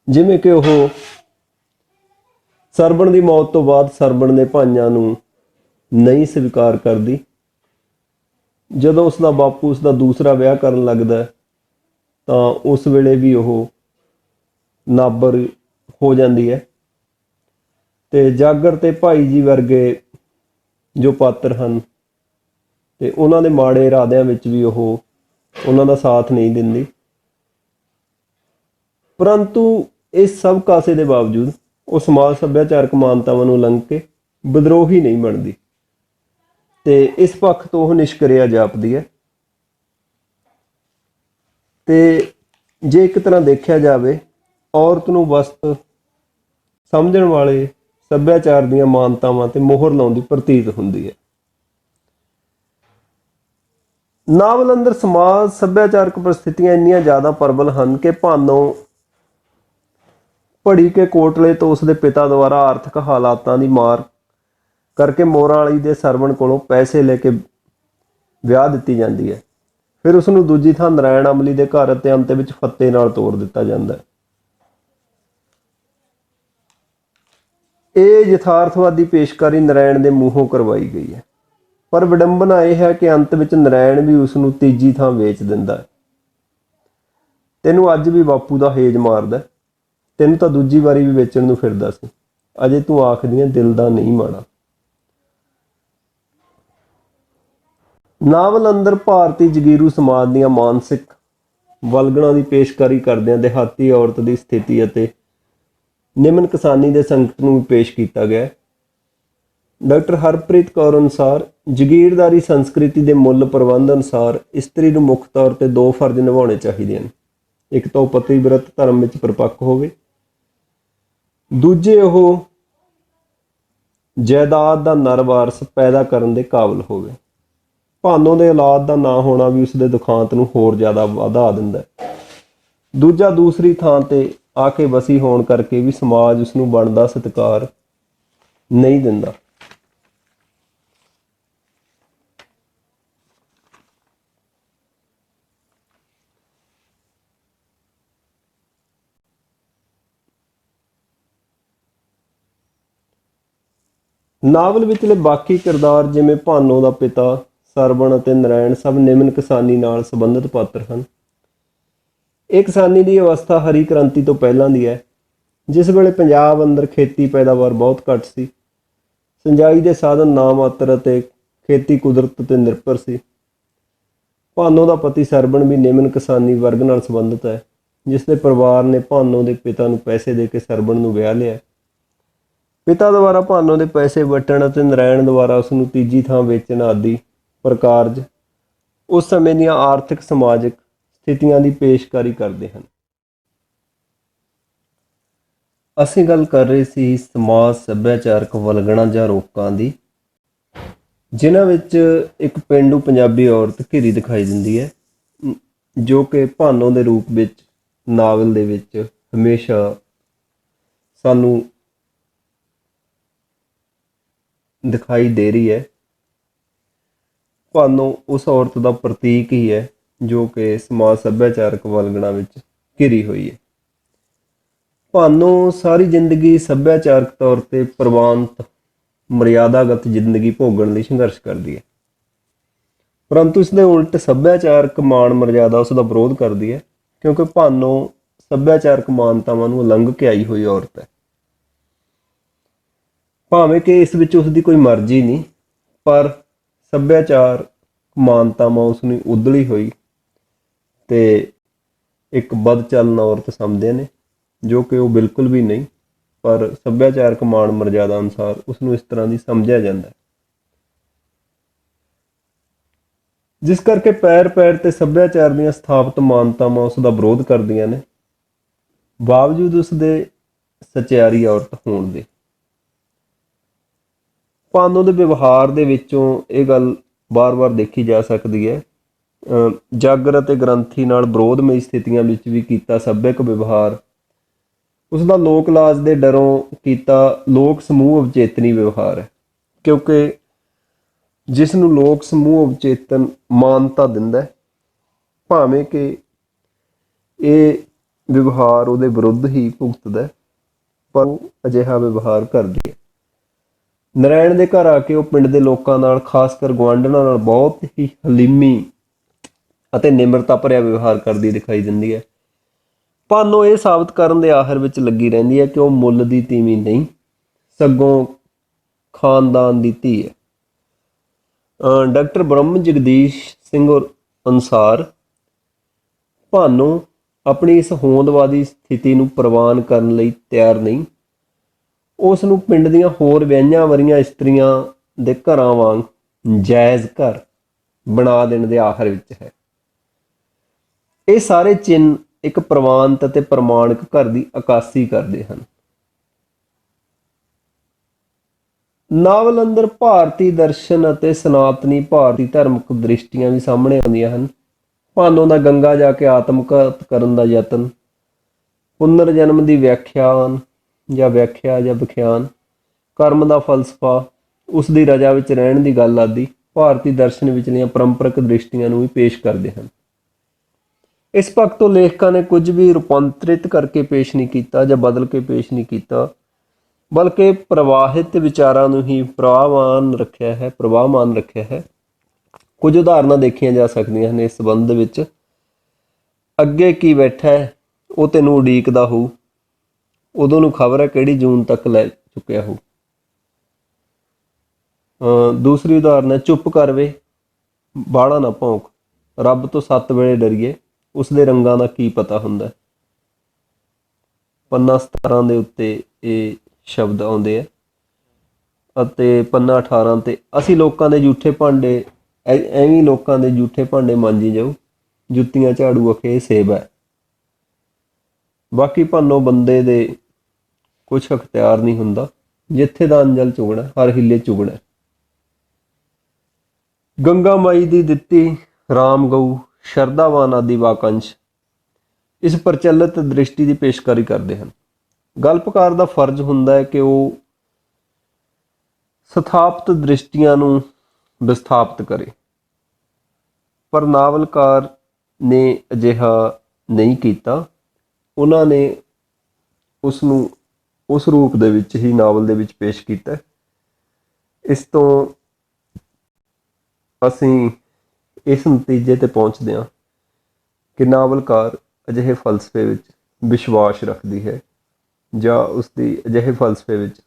Speaker 1: ਜਿਵੇਂ ਕਿ ਉਹ ਸਰਵਣ ਦੀ ਮੌਤ ਤੋਂ ਬਾਅਦ ਸਰਵਣ ਦੇ ਭਾਈਆਂ ਨੂੰ ਨਹੀਂ ਸਵੀਕਾਰ ਕਰਦੀ। ਜਦੋਂ ਉਸ ਦਾ ਬਾਪੂ ਉਸ ਦਾ ਦੂਸਰਾ ਵਿਆਹ ਕਰਨ ਲੱਗਦਾ ਤਾਂ ਉਸ ਵੇਲੇ ਵੀ ਉਹ ਨਾਬਰ ਹੋ ਜਾਂਦੀ ਹੈ। ਤੇ ਜਾਗਰ ਤੇ ਭਾਈ ਜੀ ਵਰਗੇ ਜੋ ਪਾਤਰ ਹਨ ਤੇ ਉਹਨਾਂ ਦੇ ਮਾੜੇ ਇਰਾਦਿਆਂ ਵਿੱਚ ਵੀ ਉਹ ਉਹਨਾਂ ਦਾ ਸਾਥ ਨਹੀਂ ਦਿੰਦੀ, ਪਰੰਤੂ ਇਸ ਸਭ ਕਾਸੇ ਦੇ ਬਾਵਜੂਦ ਉਹ ਸਮਾਜ ਸੱਭਿਆਚਾਰਕ ਮਾਨਤਾਵਾਂ ਨੂੰ ਲੰਘ ਕੇ ਵਿਦਰੋਹੀ ਨਹੀਂ ਬਣਦੀ ਤੇ ਇਸ ਪੱਖ ਤੋਂ ਉਹ ਨਿਸ਼ਕਿਰਿਆ ਜਾਪਦੀ ਹੈ। ਤੇ ਜੇ ਇੱਕ ਤਰ੍ਹਾਂ ਦੇਖਿਆ ਜਾਵੇ, ਔਰਤ ਨੂੰ ਵਸਤ ਸਮਝਣ ਵਾਲੇ ਸੱਭਿਆਚਾਰ ਦੀਆਂ ਮਾਨਤਾਵਾਂ ਤੇ ਮੋਹਰ ਲਾਉਣ ਦੀ ਪ੍ਰਤੀਤ ਹੁੰਦੀ ਹੈ। ਨਾਵਲ ਅੰਦਰ ਸਮਾਜ ਸੱਭਿਆਚਾਰਕ ਪਰਿਸਥਿਤੀਆਂ ਇੰਨੀਆਂ ਜ਼ਿਆਦਾ ਪ੍ਰਬਲ ਹਨ ਕਿ ਭਾਨੋ ਪੜ੍ਹੀ ਕੇ ਕੋਟਲੇ ਤੋਂ ਉਸਦੇ ਪਿਤਾ ਦੁਆਰਾ ਆਰਥਿਕ ਹਾਲਾਤਾਂ ਦੀ ਮਾਰ ਕਰਕੇ ਮੋਰਾਂ ਵਾਲੀ ਦੇ ਸਰਵਣ ਕੋਲੋਂ ਪੈਸੇ ਲੈ ਕੇ ਵਿਆਹ ਦਿੱਤੀ ਜਾਂਦੀ ਹੈ। ਫਿਰ ਉਸ ਨੂੰ ਦੂਜੀ ਥਾਂ ਨਰਾਇਣ ਅਮਲੀ ਦੇ ਘਰ ਅਤੇ ਅੰਤ ਵਿੱਚ ਫੱਤੇ ਨਾਲ ਤੋੜ ਦਿੱਤਾ ਜਾਂਦਾ ਹੈ। ਇਹ ਯਥਾਰਥਵਾਦੀ ਪੇਸ਼ਕਾਰੀ ਨਰਾਇਣ ਦੇ ਮੂੰਹੋਂ ਕਰਵਾਈ ਗਈ ਹੈ, ਪਰ ਵਿਡੰਬਨਾ ਇਹ ਹੈ ਕਿ ਅੰਤ ਵਿੱਚ ਨਰਾਇਣ ਵੀ ਉਸ ਨੂੰ ਤੀਜੀ ਥਾਂ ਵੇਚ ਦਿੰਦਾ ਹੈ। ਤੈਨੂੰ ਅੱਜ ਵੀ ਬਾਪੂ ਦਾ ਹੇਜ ਮਾਰਦਾ, ਤੈਨੂੰ ਤਾਂ ਦੂਜੀ ਵਾਰੀ ਵੀ ਵੇਚਣ ਨੂੰ ਫਿਰਦਾ ਸੀ, ਅਜੇ ਤੂੰ ਆਖਦੀਆਂ ਦਿਲ ਦਾ ਨਹੀਂ ਮਾੜਾ। ਨਾਵਲ ਅੰਦਰ ਭਾਰਤੀ ਜਗੀਰੂ ਸਮਾਜ ਦੀਆਂ ਮਾਨਸਿਕ ਵਲਗਣਾਂ ਦੀ ਪੇਸ਼ਕਾਰੀ ਕਰਦਿਆਂ ਦਿਹਾਤੀ ਔਰਤ ਦੀ ਸਥਿਤੀ ਅਤੇ ਨਿਮਨ ਕਿਸਾਨੀ ਦੇ ਸੰਕਟ ਨੂੰ ਵੀ ਪੇਸ਼ ਕੀਤਾ ਗਿਆ। ਡਾਕਟਰ ਹਰਪ੍ਰੀਤ ਕੌਰ ਅਨੁਸਾਰ ਜਗੀਰਦਾਰੀ ਸੰਸਕ੍ਰਿਤੀ ਦੇ ਮੁੱਲ ਪ੍ਰਬੰਧ ਅਨੁਸਾਰ ਇਸਤਰੀ ਨੂੰ ਮੁੱਖ ਤੌਰ ਤੇ ਦੋ ਫਰਜ਼ ਨਿਭਾਉਣੇ ਚਾਹੀਦੇ ਹਨ। ਇੱਕ ਤਾਂ ਉਹ ਪਤੀਵ੍ਰਤ ਧਰਮ ਵਿੱਚ ਪਰਿਪੱਕ ਹੋਵੇ, ਦੂਜੇ ਉਹ ਜਾਇਦਾਦ ਦਾ ਨਰ ਵਾਰਸ ਪੈਦਾ ਕਰਨ ਦੇ ਕਾਬਿਲ ਹੋਵੇ। ਭਾਨੋ ਦੇ ਔਲਾਦ ਦਾ ਨਾ ਹੋਣਾ ਵੀ ਉਸ ਦੇ ਦੁਖਾਂਤ ਨੂੰ ਹੋਰ ਜ਼ਿਆਦਾ ਵਧਾ ਦਿੰਦਾ ਹੈ। ਦੂਜਾ ਦੂਸਰੀ ਥਾਂ ਤੇ ਆ ਕੇ ਵਸੀ ਹੋਣ ਕਰਕੇ ਵੀ ਸਮਾਜ ਉਸ ਨੂੰ ਬਣਦਾ ਸਤਿਕਾਰ ਨਹੀਂ ਦਿੰਦਾ। ਨਾਵਲ ਵਿਚਲੇ ਬਾਕੀ ਕਿਰਦਾਰ ਜਿਵੇਂ ਭਾਨੋ ਦਾ ਪਿਤਾ, ਸਰਵਣ ਅਤੇ ਨਰਾਇਣ ਸਭ ਨਿਮਨ ਕਿਸਾਨੀ ਨਾਲ ਸੰਬੰਧਿਤ ਪਾਤਰ ਹਨ। ਇਹ ਕਿਸਾਨੀ ਦੀ ਅਵਸਥਾ ਹਰੀ ਕ੍ਰਾਂਤੀ ਤੋਂ ਪਹਿਲਾਂ ਦੀ ਹੈ, ਜਿਸ ਵੇਲੇ ਪੰਜਾਬ ਅੰਦਰ ਖੇਤੀ ਪੈਦਾਵਾਰ ਬਹੁਤ ਘੱਟ ਸੀ। ਸਿੰਜਾਈ ਦੇ ਸਾਧਨ ਨਾ ਮਾਤਰ ਅਤੇ ਖੇਤੀ ਕੁਦਰਤ 'ਤੇ ਨਿਰਭਰ ਸੀ। ਭਾਨੋ ਦਾ ਪਤੀ ਸਰਵਣ ਵੀ ਨਿਮਨ ਕਿਸਾਨੀ ਵਰਗ ਨਾਲ ਸੰਬੰਧਿਤ ਹੈ, ਜਿਸ ਦੇ ਪਰਿਵਾਰ ਨੇ ਭਾਨੋ ਦੇ ਪਿਤਾ ਨੂੰ ਪੈਸੇ ਦੇ ਕੇ ਸਰਵਣ ਨੂੰ ਵਿਆਹ ਲਿਆ। ਪਿਤਾ ਦੁਆਰਾ ਭਾਨੋ ਦੇ ਪੈਸੇ ਵਟਣ ਅਤੇ ਨਰਾਇਣ ਦੁਆਰਾ ਉਸ ਨੂੰ ਤੀਜੀ ਥਾਂ ਵੇਚਣ ਆਦਿ ਪ੍ਰਕਾਰਜ ਉਸ ਸਮੇਂ ਦੀਆਂ ਆਰਥਿਕ ਸਮਾਜਿਕ ਸਥਿਤੀਆਂ ਦੀ ਪੇਸ਼ਕਾਰੀ ਕਰਦੇ ਹਨ। ਅਸੀਂ ਗੱਲ ਕਰ ਰਹੇ ਸੀ ਸਮਾਜ ਸੱਭਿਆਚਾਰਕ ਵਲਗਣਾਂ ਜਾਂ ਰੋਕਾਂ ਦੀ, ਜਿਨ੍ਹਾਂ ਵਿੱਚ ਇੱਕ ਪੇਂਡੂ ਪੰਜਾਬੀ ਔਰਤ ਘਿਰੀ ਦਿਖਾਈ ਦਿੰਦੀ ਹੈ, ਜੋ ਕਿ ਭਾਨੋ ਦੇ ਰੂਪ ਵਿੱਚ ਨਾਵਲ ਦੇ ਵਿੱਚ ਹਮੇਸ਼ਾ ਸਾਨੂੰ ਦਿਖਾਈ ਦੇ ਰਹੀ ਹੈ। ਭਾਨੋ ਉਸ ਔਰਤ ਦਾ ਪ੍ਰਤੀਕ ਹੀ ਹੈ ਜੋ ਕਿ ਸਮਾਜ ਸੱਭਿਆਚਾਰਕ ਵਲਗਣਾਂ ਵਿੱਚ ਘਿਰੀ ਹੋਈ ਹੈ। ਭਾਨੋ ਸਾਰੀ ਜ਼ਿੰਦਗੀ ਸੱਭਿਆਚਾਰਕ ਤੌਰ ਤੇ ਪ੍ਰਵਾਨਿਤ ਮਰਿਆਦਾਗਤ ਜ਼ਿੰਦਗੀ ਭੋਗਣ ਲਈ ਸੰਘਰਸ਼ ਕਰਦੀ ਹੈ, ਪਰੰਤੂ ਇਸ ਦੇ ਉਲਟ ਸੱਭਿਆਚਾਰਕ ਮਾਣ ਮਰਿਆਦਾ ਉਸ ਦਾ ਵਿਰੋਧ ਕਰਦੀ ਹੈ, ਕਿਉਂਕਿ ਭਾਨੋ ਸੱਭਿਆਚਾਰਕ ਮਾਨਤਾਵਾਂ ਨੂੰ ਉਲੰਘ ਕੇ ਆਈ ਹੋਈ ਔਰਤ ਹੈ। ਭਾਵੇਂ ਕਿ ਇਸ ਵਿੱਚ ਉਸ ਦੀ ਕੋਈ ਮਰਜ਼ੀ ਨਹੀਂ, ਪਰ ਸੱਭਿਆਚਾਰ ਮਾਨਤਾਵਾਂ ਉਸ ਨੂੰ ਉਧਲੀ ਹੋਈ ਤੇ ਇੱਕ ਬਦਚਲਨ ਔਰਤ ਸਮਝਦੇ ਨੇ, ਜੋ ਕਿ ਉਹ ਬਿਲਕੁਲ ਵੀ ਨਹੀਂ, ਪਰ ਸੱਭਿਆਚਾਰਕ ਮਾਣ ਮਰਜ਼ਾਦਾ ਅਨੁਸਾਰ ਉਸ ਨੂੰ ਇਸ ਤਰ੍ਹਾਂ ਦੀ ਸਮਝਿਆ ਜਾਂਦਾ ਹੈ। ਜਿਸ ਕਰਕੇ ਪੈਰ ਪੈਰ ਤੇ ਸੱਭਿਆਚਾਰ ਦੀਆਂ ਸਥਾਪਿਤ ਮਾਨਤਾਵਾਂ ਉਸ ਦਾ ਵਿਰੋਧ ਕਰਦੀਆਂ ਨੇ, ਬਾਵਜੂਦ ਉਸ ਦੇ ਸਚਿਆਰੀ ਔਰਤ ਹੋਣ ਦੇ। ਭਾਨੋ ਦੇ ਵਿਵਹਾਰ ਦੇ ਵਿੱਚੋਂ ਇਹ ਗੱਲ ਵਾਰ-ਵਾਰ ਦੇਖੀ ਜਾ ਸਕਦੀ ਹੈ। ਜਾਗਰ ਅਤੇ ਗ੍ਰੰਥੀ ਨਾਲ ਵਿਰੋਧਮਈ ਸਥਿਤੀਆਂ ਵਿੱਚ ਵੀ ਕੀਤਾ ਸੱਭਿਅਕ ਵਿਵਹਾਰ, ਉਸ ਦਾ ਲੋਕ ਲਾਜ ਦੇ ਡਰੋਂ ਕੀਤਾ ਲੋਕ ਸਮੂਹ ਅਵਚੇਤਨੀ ਵਿਵਹਾਰ ਹੈ, ਕਿਉਂਕਿ ਜਿਸ ਨੂੰ ਲੋਕ ਸਮੂਹ ਅਵਚੇਤਨ ਮਾਨਤਾ ਦਿੰਦਾ ਹੈ, ਭਾਵੇਂ ਕਿ ਇਹ ਵਿਵਹਾਰ ਉਹਦੇ ਵਿਰੁੱਧ ਹੀ ਭੁਗਤਦਾ, ਪਰ ਉਹ ਅਜਿਹਾ ਵਿਵਹਾਰ ਕਰਦੀ ਹੈ। ਨਰਾਇਣ ਦੇ ਘਰ ਆ ਕੇ ਉਹ ਪਿੰਡ ਦੇ ਲੋਕਾਂ ਨਾਲ, ਖਾਸ ਕਰ ਗੁਆਂਢਣਾਂ ਨਾਲ ਬਹੁਤ ਹੀ ਹਲੀਮੀ ਅਤੇ ਨਿਮਰਤਾ ਭਰਿਆ ਵਿਵਹਾਰ ਕਰਦੀ ਦਿਖਾਈ ਦਿੰਦੀ ਹੈ। ਭਾਨੋ ਇਹ ਸਾਬਤ ਕਰਨ ਦੇ ਆਖਰ ਵਿੱਚ ਲੱਗੀ ਰਹਿੰਦੀ ਹੈ ਕਿ ਉਹ ਮੁੱਲ ਦੀ ਤੀਵੀਂ ਨਹੀਂ, ਸਗੋਂ ਖਾਨਦਾਨ ਦੀ ਧੀ ਹੈ। ਡਾਕਟਰ ਬ੍ਰਹਮ ਜਗਦੀਸ਼ ਸਿੰਘ ਅਨੁਸਾਰ ਭਾਨੋ ਆਪਣੀ ਇਸ ਹੋਂਦਵਾਦੀ ਸਥਿਤੀ ਨੂੰ ਪ੍ਰਵਾਨ ਕਰਨ ਲਈ ਤਿਆਰ ਨਹੀਂ। ਉਸ ਨੂੰ ਪਿੰਡ ਦੀਆਂ ਹੋਰ ਵਿਆਹੀਆਂ ਵਰੀਆਂ ਇਸਤਰੀਆਂ ਦੇ ਘਰਾਂ ਵਾਂਗ ਜਾਇਜ਼ ਘਰ ਬਣਾ ਦੇਣ ਦੇ ਆਖਰ ਵਿੱਚ ਹੈ। ਇਹ ਸਾਰੇ ਚਿੰਨ੍ਹ ਇੱਕ ਪ੍ਰਵਾਨਿਤ ਅਤੇ ਪ੍ਰਮਾਣਿਕ ਘਰ ਦੀ ਅਕਾਸੀ ਕਰਦੇ ਹਨ। ਨਾਵਲ ਅੰਦਰ ਭਾਰਤੀ ਦਰਸ਼ਨ ਅਤੇ ਸਨਾਤਨੀ ਭਾਰਤੀ ਧਾਰਮਿਕ ਦ੍ਰਿਸ਼ਟੀਆਂ ਵੀ ਸਾਹਮਣੇ ਆਉਂਦੀਆਂ ਹਨ। ਭਾਨੋ ਦਾ ਗੰਗਾ ਜਾ ਕੇ ਆਤਮਘਾਤ ਕਰਨ ਦਾ ਯਤਨ, ਪੁਨਰ ਜਨਮ ਦੀ ਵਿਆਖਿਆ ਜਾਂ ਵਿਖਿਆਨ, ਕਰਮ ਦਾ ਫਲਸਫਾ, ਉਸ ਦੀ ਰਜਾ ਵਿੱਚ ਰਹਿਣ ਦੀ ਗੱਲ ਆਦਿ ਭਾਰਤੀ ਦਰਸ਼ਨ ਵਿਚਲੀਆਂ ਪਰੰਪਰਕ ਦ੍ਰਿਸ਼ਟੀਆਂ ਨੂੰ ਵੀ ਪੇਸ਼ ਕਰਦੇ ਹਨ। ਇਸ ਪੱਖ ਤੋਂ ਲੇਖਕਾਂ ਨੇ ਕੁਝ ਵੀ ਰੂਪਾਂਤਰਿਤ ਕਰਕੇ ਪੇਸ਼ ਨਹੀਂ ਕੀਤਾ ਜਾਂ ਬਦਲ ਕੇ ਪੇਸ਼ ਨਹੀਂ ਕੀਤਾ, ਬਲਕਿ ਪ੍ਰਵਾਹਿਤ ਵਿਚਾਰਾਂ ਨੂੰ ਹੀ ਪ੍ਰਵਾਹਮਾਨ ਰੱਖਿਆ ਹੈ। ਕੁਝ ਉਦਾਹਰਨਾਂ ਦੇਖੀਆਂ ਜਾ ਸਕਦੀਆਂ ਹਨ ਇਸ ਸੰਬੰਧ ਵਿੱਚ। ਅੱਗੇ ਕੀ ਬੈਠਾ ਹੈ, ਉਹ ਤੈਨੂੰ ਉਡੀਕਦਾ ਹੋਊ, ਉਦੋਂ ਨੂੰ ਖਬਰ ਹੈ ਕਿਹੜੀ ਜੂਨ ਤੱਕ ਲੈ ਚੁੱਕਿਆ ਹੋਊ। ਦੂਸਰੀ ਉਦਾਹਰਨ ਹੈ, ਚੁੱਪ ਕਰ ਵੇ, ਬਾਹਲਾ ਨਾ ਭੌਂਕ, ਰੱਬ ਤੋਂ 7 ਵੇਲੇ ਡਰੀਏ, ਉਸਦੇ ਰੰਗਾਂ ਦਾ ਕੀ ਪਤਾ ਹੁੰਦਾ। ਪੰਨਾ 17 ਦੇ ਉੱਤੇ ਇਹ ਸ਼ਬਦ ਆਉਂਦੇ ਆ ਅਤੇ ਪੰਨਾ 18 ਤੇ ਅਸੀਂ ਲੋਕਾਂ ਦੇ ਜੂਠੇ ਭਾਂਡੇ ਐਵੇਂ ਲੋਕਾਂ ਦੇ ਜੂਠੇ ਭਾਂਡੇ ਮਾਂਜੀ ਜਾਊ, ਜੁੱਤੀਆਂ ਝਾੜੂ ਅਖੇ ਸੇਬ ਹੈ। ਬਾਕੀ ਭਾਨੋ ਬੰਦੇ ਦੇ ਕੁਛ ਅਖਤਿਆਰ ਨਹੀਂ ਹੁੰਦਾ, ਜਿੱਥੇ ਦਾ ਅੰਜਲ ਚੁਗਣਾ ਹਰ ਹਿੱਲੇ ਚੁਗਣਾ। ਗੰਗਾ ਮਾਈ ਦੀ ਦਿੱਤੀ ਰਾਮ ਗਊ, ਸ਼ਰਧਾਵਾਨ ਆਦਿ ਵਾਕੰਸ਼ ਇਸ ਪ੍ਰਚਲਿਤ ਦ੍ਰਿਸ਼ਟੀ ਦੀ ਪੇਸ਼ਕਾਰੀ ਕਰਦੇ ਹਨ। ਗਲਪਕਾਰ ਦਾ ਫਰਜ਼ ਹੁੰਦਾ ਹੈ ਕਿ ਉਹ ਸਥਾਪਿਤ ਦ੍ਰਿਸ਼ਟੀਆਂ ਨੂੰ ਵਿਸਥਾਪਿਤ ਕਰੇ, ਪਰ ਨਾਵਲਕਾਰ ਨੇ ਅਜਿਹਾ ਨਹੀਂ ਕੀਤਾ। ਉਹਨਾਂ ਨੇ ਉਸ ਨੂੰ ਉਸ ਰੂਪ ਦੇ ਵਿੱਚ ਹੀ ਨਾਵਲ ਦੇ ਵਿੱਚ ਪੇਸ਼ ਕੀਤਾ। ਇਸ ਤੋਂ ਅਸੀਂ ਇਸ ਨਤੀਜੇ ਤੇ ਪਹੁੰਚਦੇ ਹਾਂ ਕਿ ਨਾਵਲਕਾਰ ਅਜਿਹੇ ਫਲਸਫੇ ਵਿੱਚ ਵਿਸ਼ਵਾਸ ਰੱਖਦੀ ਹੈ ਜਾਂ ਉਸਦੀ ਅਜਿਹੇ ਫਲਸਫੇ ਵਿੱਚ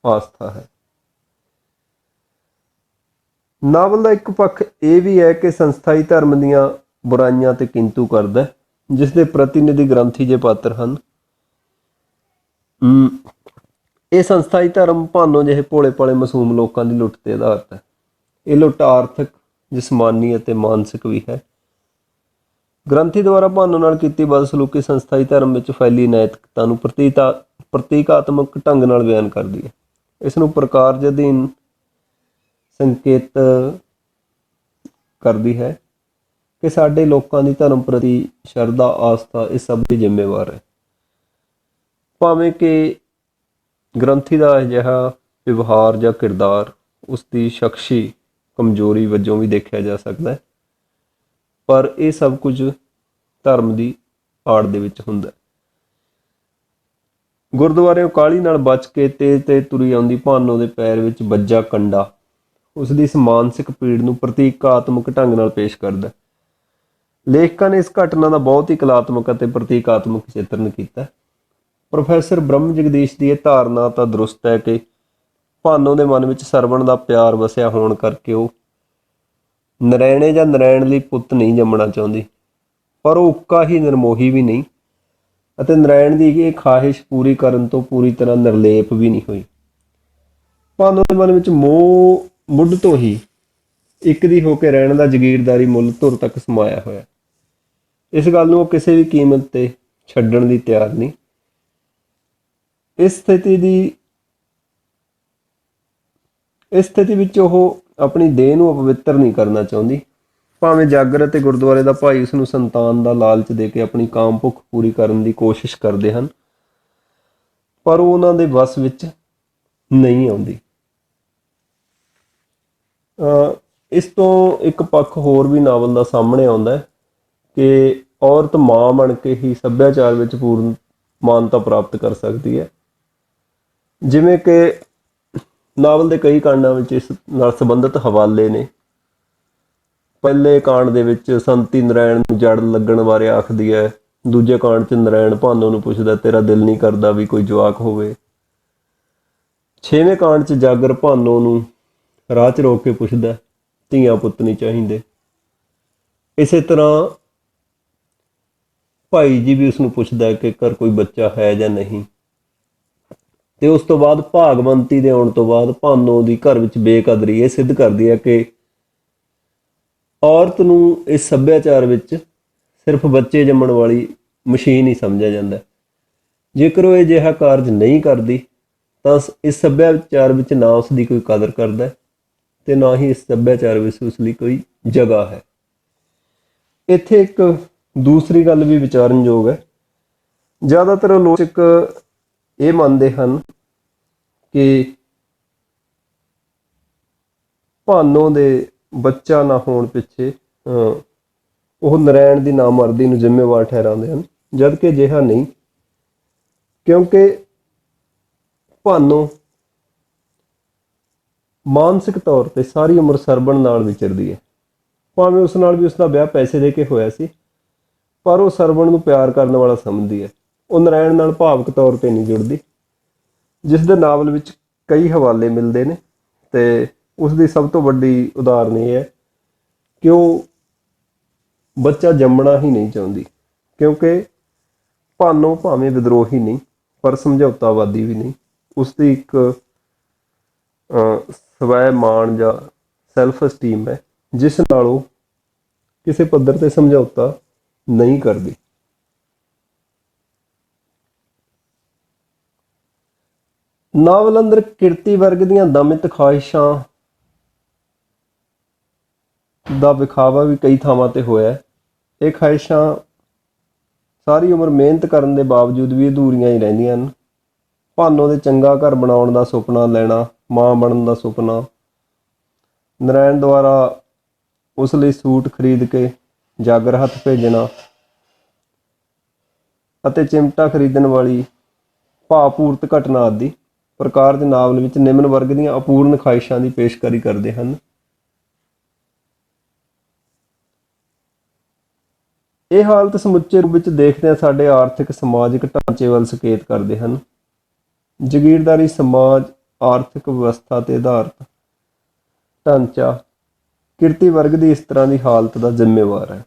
Speaker 1: ਆਸਥਾ ਹੈ। ਨਾਵਲ ਦਾ ਇੱਕ ਪੱਖ ਇਹ ਵੀ ਹੈ ਕਿ ਸੰਸਥਾਈ ਧਰਮ ਦੀਆਂ ਬੁਰਾਈਆਂ ਤੇ ਕਿੰਤੂ ਕਰਦਾ, ਜਿਸ ਦੇ ਪ੍ਰਤੀਨਿਧੀ ਗ੍ਰੰਥੀ ਜੇ ਪਾਤਰ ਹਨ। ਇਹ ਸੰਸਥਾਈ ਧਰਮ ਭਾਨੋ ਜਿਹੇ ਭੋਲੇ ਭਾਲੇ ਮਾਸੂਮ ਲੋਕਾਂ ਦੀ ਲੁੱਟ ਤੇ ਆਧਾਰਿਤ ਹੈ। ਇਹ ਲੁੱਟ ਆਰਥਿਕ, ਜਿਸਮਾਨੀ ਅਤੇ ਮਾਨਸਿਕ ਵੀ ਹੈ। ਗ੍ਰੰਥੀ ਦੁਆਰਾ ਭਾਨੋ ਨਾਲ ਕੀਤੀ ਬਦਸਲੂਕੀ ਸੰਸਥਾਈ ਧਰਮ ਵਿੱਚ ਫੈਲੀ ਨੈਤਿਕਤਾ ਨੂੰ ਪ੍ਰਤੀਕਾਤਮਕ ਢੰਗ ਨਾਲ ਬਿਆਨ ਕਰਦੀ ਹੈ। ਇਸ ਨੂੰ ਪ੍ਰਕਾਰਜ ਅਧੀਨ ਸੰਕੇਤ ਕਰਦੀ ਹੈ ਕਿ ਸਾਡੇ ਲੋਕਾਂ ਦੀ ਧਰਮ ਪ੍ਰਤੀ ਸ਼ਰਧਾ, ਆਸਥਾ ਇਸ ਸਭ ਦੀ ਜ਼ਿੰਮੇਵਾਰ ਹੈ। ਭਾਵੇਂ ਕਿ ਗ੍ਰੰਥੀ ਦਾ ਅਜਿਹਾ ਵਿਵਹਾਰ ਜਾਂ ਕਿਰਦਾਰ ਉਸਦੀ ਸ਼ਖਸੀ ਕਮਜ਼ੋਰੀ ਵਜੋਂ ਵੀ ਦੇਖਿਆ ਜਾ ਸਕਦਾ ਹੈ, ਪਰ ਇਹ ਸਭ ਕੁਝ ਧਰਮ ਦੀ ਆੜ ਦੇ ਵਿੱਚ ਹੁੰਦਾ। ਗੁਰਦੁਆਰਿਓਂ ਕਾਹਲੀ ਨਾਲ ਬਚ ਕੇ ਤੇਜ਼ ਤੁਰੀ ਆਉਂਦੀ ਭਾਨੋ ਦੇ ਪੈਰ ਵਿੱਚ ਵੱਜਾ ਕੰਡਾ ਉਸ ਦੀ ਇਸ ਮਾਨਸਿਕ ਪੀੜ ਨੂੰ ਪ੍ਰਤੀਕਾਤਮਕ ਢੰਗ ਨਾਲ ਪੇਸ਼ ਕਰਦਾ। ਲੇਖਕਾਂ ਨੇ ਇਸ ਘਟਨਾ ਦਾ ਬਹੁਤ ਹੀ ਕਲਾਤਮਕ ਅਤੇ ਪ੍ਰਤੀਕਾਤਮਕ ਚਿੱਤਰਨ ਕੀਤਾ। ਪ੍ਰੋਫੈਸਰ ਬ੍ਰਹਮ ਜਗਦੀਸ਼ ਦੀ ਇਹ ਧਾਰਨਾ ਤਾਂ ਦਰੁਸਤ ਹੈ ਕਿ ਭਾਨੋ ਦੇ ਮਨ ਵਿੱਚ ਸਰਵਣ ਦਾ ਪਿਆਰ ਵਸਿਆ ਹੋਣ ਕਰਕੇ ਉਹ ਨਰੈਣੇ ਜਾਂ ਨਰੈਣ ਲਈ ਪੁੱਤ ਨਹੀਂ ਜੰਮਣਾ ਚਾਹੁੰਦੀ, ਪਰ ਉਹ ਉੱਕਾ ਹੀ ਨਿਰਮੋਹੀ ਵੀ ਨਹੀਂ ਅਤੇ ਨਰੈਣ ਦੀ ਇਹ ਖਾਹਿਸ਼ ਪੂਰੀ ਕਰਨ ਤੋਂ ਪੂਰੀ ਤਰ੍ਹਾਂ ਨਿਰਲੇਪ ਵੀ ਨਹੀਂ ਹੋਈ। ਭਾਨੋ ਦੇ ਮਨ ਵਿੱਚ ਮੋਹ ਮੁੱਢ ਤੋਂ ਹੀ ਇੱਕ ਦੀ ਹੋ ਕੇ ਰਹਿਣ ਦਾ ਜਗੀਰਦਾਰੀ ਮੁੱਲ ਧੁਰ ਤੱਕ ਸਮਾਇਆ ਹੋਇਆ। ਇਸ ਗੱਲ ਨੂੰ ਉਹ ਕਿਸੇ ਵੀ ਕੀਮਤ ਤੇ ਛੱਡਣ ਦੀ ਤਿਆਰ ਨਹੀਂ। ਇਸ ਸਥਿਤੀ ਵਿੱਚ ਉਹ ਆਪਣੀ ਦੇਹ ਨੂੰ ਅਪਵਿੱਤਰ ਨਹੀਂ ਕਰਨਾ ਚਾਹੁੰਦੀ। ਭਾਵੇਂ ਜਾਗਰ ਅਤੇ ਗੁਰਦੁਆਰੇ ਦਾ ਭਾਈ ਉਸ ਨੂੰ ਸੰਤਾਨ ਦਾ ਲਾਲਚ ਦੇ ਕੇ ਆਪਣੀ ਕਾਮ ਭੁੱਖ ਪੂਰੀ ਕਰਨ ਦੀ ਕੋਸ਼ਿਸ਼ ਕਰਦੇ ਹਨ, ਪਰ ਉਹ ਉਹਨਾਂ ਦੇ ਵੱਸ ਵਿੱਚ ਨਹੀਂ ਆਉਂਦੀ। ਇਸ ਤੋਂ ਇੱਕ ਪੱਖ ਹੋਰ ਵੀ ਨਾਵਲ ਦਾ ਸਾਹਮਣੇ ਆਉਂਦਾ ਹੈ ਕਿ ਔਰਤ ਮਾਂ ਬਣ ਕੇ ਹੀ ਸੱਭਿਆਚਾਰ ਵਿੱਚ ਪੂਰਨ ਮਾਨਤਾ ਪ੍ਰਾਪਤ ਕਰ ਸਕਦੀ ਹੈ। ਜਿਵੇਂ ਕਿ ਨਾਵਲ ਦੇ ਕਈ ਕਾਂਡਾਂ ਵਿੱਚ ਇਸ ਨਾਲ ਸੰਬੰਧਿਤ ਹਵਾਲੇ ਨੇ। ਪਹਿਲੇ ਕਾਂਡ ਦੇ ਵਿੱਚ ਸੰਤੀ ਨਰੈਣ ਨੂੰ ਜੜ ਲੱਗਣ ਬਾਰੇ ਆਖਦੀ ਹੈ। ਦੂਜੇ ਕਾਂਡ 'ਚ ਨਰੈਣ ਭਾਨੋ ਨੂੰ ਪੁੱਛਦਾ, ਤੇਰਾ ਦਿਲ ਨਹੀਂ ਕਰਦਾ ਵੀ ਕੋਈ ਜਵਾਕ ਹੋਵੇ। 6ਵੇਂ ਕਾਂਡ 'ਚ ਜਾਗਰ ਭਾਨੋ ਨੂੰ ਰਾਹ 'ਚ ਰੋਕ ਕੇ ਪੁੱਛਦਾ, ਧੀਆਂ ਪੁੱਤ ਨਹੀਂ ਚਾਹੀਦੇ। ਇਸੇ ਤਰ੍ਹਾਂ ਭਾਈ ਜੀ ਵੀ ਉਸਨੂੰ ਪੁੱਛਦਾ ਕਿ ਘਰ ਕੋਈ ਬੱਚਾ ਹੈ ਜਾਂ ਨਹੀਂ। ਤੇ ਉਸ ਤੋਂ ਬਾਅਦ ਭਾਗਵੰਤੀ ਦੇ ਆਉਣ ਤੋਂ ਬਾਅਦ ਭਾਨੋ ਦੀ ਘਰ ਵਿੱਚ ਬੇਕਦਰੀ ਇਹ ਸਿੱਧ ਕਰਦੀ ਹੈ ਕਿ ਔਰਤ ਨੂੰ ਇਸ ਸੱਭਿਆਚਾਰ ਵਿੱਚ ਸਿਰਫ ਬੱਚੇ ਜੰਮਣ ਵਾਲੀ ਮਸ਼ੀਨ ਹੀ ਸਮਝਿਆ ਜਾਂਦਾ। ਜੇਕਰ ਉਹ ਅਜਿਹਾ ਕਾਰਜ ਨਹੀਂ ਕਰਦੀ ਤਾਂ ਇਸ ਸੱਭਿਆਚਾਰ ਵਿੱਚ ਨਾ ਉਸ ਦੀ ਕੋਈ ਕਦਰ ਕਰਦਾ ਤੇ ਨਾ ਹੀ ਇਸ ਸੱਭਿਆਚਾਰ ਵਿੱਚ ਉਸ ਲਈ ਕੋਈ ਜਗ੍ਹਾ ਹੈ। ਇੱਥੇ ਇੱਕ ਦੂਸਰੀ ਗੱਲ ਵੀ ਵਿਚਾਰਨਯੋਗ ਹੈ। ਜ਼ਿਆਦਾਤਰ ਆਲੋਚਕ ਇਹ ਮੰਨਦੇ ਹਨ ਕਿ ਭਾਨੋ ਦੇ ਬੱਚਾ ਨਾ ਹੋਣ ਪਿੱਛੇ ਉਹ ਨਰੈਣ ਦੀ ਨਾਮਰਦੀ ਨੂੰ ਜ਼ਿੰਮੇਵਾਰ ਠਹਿਰਾਉਂਦੇ ਹਨ, ਜਦ ਕਿ ਅਜਿਹਾ ਨਹੀਂ, ਕਿਉਂਕਿ ਭਾਨੋ ਮਾਨਸਿਕ ਤੌਰ ਤੇ ਸਾਰੀ ਉਮਰ ਸਰਵਣ ਨਾਲ ਵਿਚਰਦੀ ਹੈ। ਭਾਵੇਂ ਉਸ ਨਾਲ ਵੀ ਉਸਦਾ ਵਿਆਹ ਪੈਸੇ ਦੇ ਕੇ ਹੋਇਆ ਸੀ, ਪਰ ਉਹ ਸਰਵਣ ਨੂੰ ਪਿਆਰ ਕਰਨ ਵਾਲਾ ਸਮਝਦੀ ਹੈ। ਉਹ ਨਰੈਣ ਨਾਲ ਭਾਵਕ ਤੌਰ ਤੇ ਨਹੀਂ ਜੁੜਦੀ, ਜਿਸ ਦੇ ਨਾਵਲ ਵਿੱਚ ਕਈ ਹਵਾਲੇ ਮਿਲਦੇ ਨੇ। ਤੇ ਉਸ ਦੀ ਸਭ ਤੋਂ ਵੱਡੀ ਉਦਾਹਰਨ ਇਹ ਹੈ ਕਿ ਉਹ ਬੱਚਾ ਜੰਮਣਾ ਹੀ ਨਹੀਂ ਚਾਹੁੰਦੀ, ਕਿਉਂਕਿ ਭਾਨੋ ਭਾਵੇਂ ਵਿਦਰੋਹੀ ਨਹੀਂ ਪਰ ਸਮਝੌਤਾਵਾਦੀ ਵੀ ਨਹੀਂ। ਉਸਦੀ ਇੱਕ ਸਵੈ ਮਾਣ ਜਾਂ ਸੈਲਫ ਅਸਟੀਮ ਹੈ, ਜਿਸ ਨਾਲ ਉਹ ਕਿਸੇ ਪੱਧਰ ਤੇ ਸਮਝੌਤਾ ਨਹੀਂ ਕਰਦੀ। ਨਾਵਲ ਅੰਦਰ ਕਿਰਤੀ ਵਰਗ ਦੀਆਂ ਦਮਿਤ ਖਾਹਿਸ਼ਾਂ ਦਾ ਵਿਖਾਵਾ ਵੀ ਕਈ ਥਾਵਾਂ ਤੇ ਹੋਇਆ। ਇਹ ਖਾਹਿਸ਼ਾਂ ਸਾਰੀ ਉਮਰ ਮਿਹਨਤ ਕਰਨ ਦੇ ਬਾਵਜੂਦ ਵੀ ਅਧੂਰੀਆਂ ਹੀ ਰਹਿੰਦੀਆਂ ਹਨ। ਭਾਨੋ ਦੇ ਚੰਗਾ ਘਰ ਬਣਾਉਣ ਦਾ ਸੁਪਨਾ ਲੈਣਾ, ਮਾਂ ਬਣਨ ਦਾ ਸੁਪਨਾ, ਨਰੈਣ ਦੁਆਰਾ ਉਸ ਲਈ ਸੂਟ ਖਰੀਦ ਕੇ ਜਾਗਰ ਹੱਥ ਭੇਜਣਾ ਅਤੇ ਚਿਮਟਾ ਖਰੀਦਣ ਵਾਲੀ ਭਾਵਪੂਰਤ ਘਟਨਾ ਆਦਿ ਪ੍ਰਕਾਰ ਦੇ ਨਾਵਲ ਵਿੱਚ ਨਿਮਨ ਵਰਗ ਦੀਆਂ ਅਪੂਰਨ ਖਾਹਿਸ਼ਾਂ ਦੀ ਪੇਸ਼ਕਾਰੀ ਕਰਦੇ ਹਨ। ਇਹ ਹਾਲਤ ਸਮੁੱਚੇ ਰੂਪ ਵਿੱਚ ਦੇਖਦਿਆਂ ਸਾਡੇ ਆਰਥਿਕ ਸਮਾਜਿਕ ਢਾਂਚੇ ਵੱਲ ਸੰਕੇਤ ਕਰਦੇ ਹਨ। ਜਾਗੀਰਦਾਰੀ ਸਮਾਜ ਆਰਥਿਕ ਵਿਵਸਥਾ ਤੇ ਆਧਾਰਿਤ ਢਾਂਚਾ ਕਿਰਤੀ ਵਰਗ ਦੀ ਇਸ ਤਰ੍ਹਾਂ ਦੀ ਹਾਲਤ ਦਾ ਜ਼ਿੰਮੇਵਾਰ ਹੈ।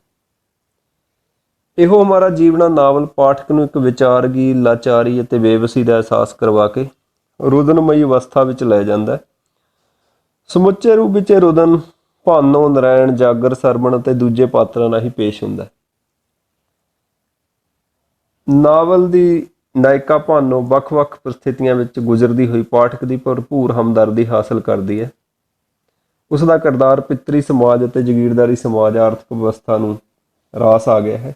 Speaker 1: ਇਹੋ ਹਮਾਰਾ ਜੀਵਣਾ ਨਾਵਲ ਪਾਠਕ ਨੂੰ ਇੱਕ ਵਿਚਾਰਗੀ, ਲਾਚਾਰੀ ਅਤੇ ਬੇਵਸੀ ਦਾ ਅਹਿਸਾਸ ਕਰਵਾ ਕੇ ਰੁਦਨਮਈ ਅਵਸਥਾ ਵਿੱਚ ਲੈ ਜਾਂਦਾ ਹੈ। ਸਮੁੱਚੇ ਰੂਪ ਵਿੱਚ ਇਹ ਰੁਦਨ ਭਾਨੋ, ਨਰੈਣ, ਜਾਗਰ, ਸਰਵਣ ਅਤੇ ਦੂਜੇ ਪਾਤਰਾਂ ਨਾਲ ਹੀ ਪੇਸ਼ ਹੁੰਦਾ ਹੈ। ਨਾਵਲ ਦੀ ਨਾਇਕਾ ਭਾਨੋ ਵੱਖ-ਵੱਖ ਪਰਿਸਥਿਤੀਆਂ ਵਿੱਚ ਗੁਜ਼ਰਦੀ ਹੋਈ ਪਾਠਕ ਦੀ ਭਰਪੂਰ ਹਮਦਰਦੀ ਹਾਸਲ ਕਰਦੀ ਹੈ। ਉਸ ਦਾ ਕਿਰਦਾਰ ਪਿਤਰੀ ਸਮਾਜ ਅਤੇ ਜਾਗੀਰਦਾਰੀ ਸਮਾਜ ਆਰਥਿਕ ਵਿਵਸਥਾ ਨੂੰ ਰਾਸ ਆ ਗਿਆ ਹੈ।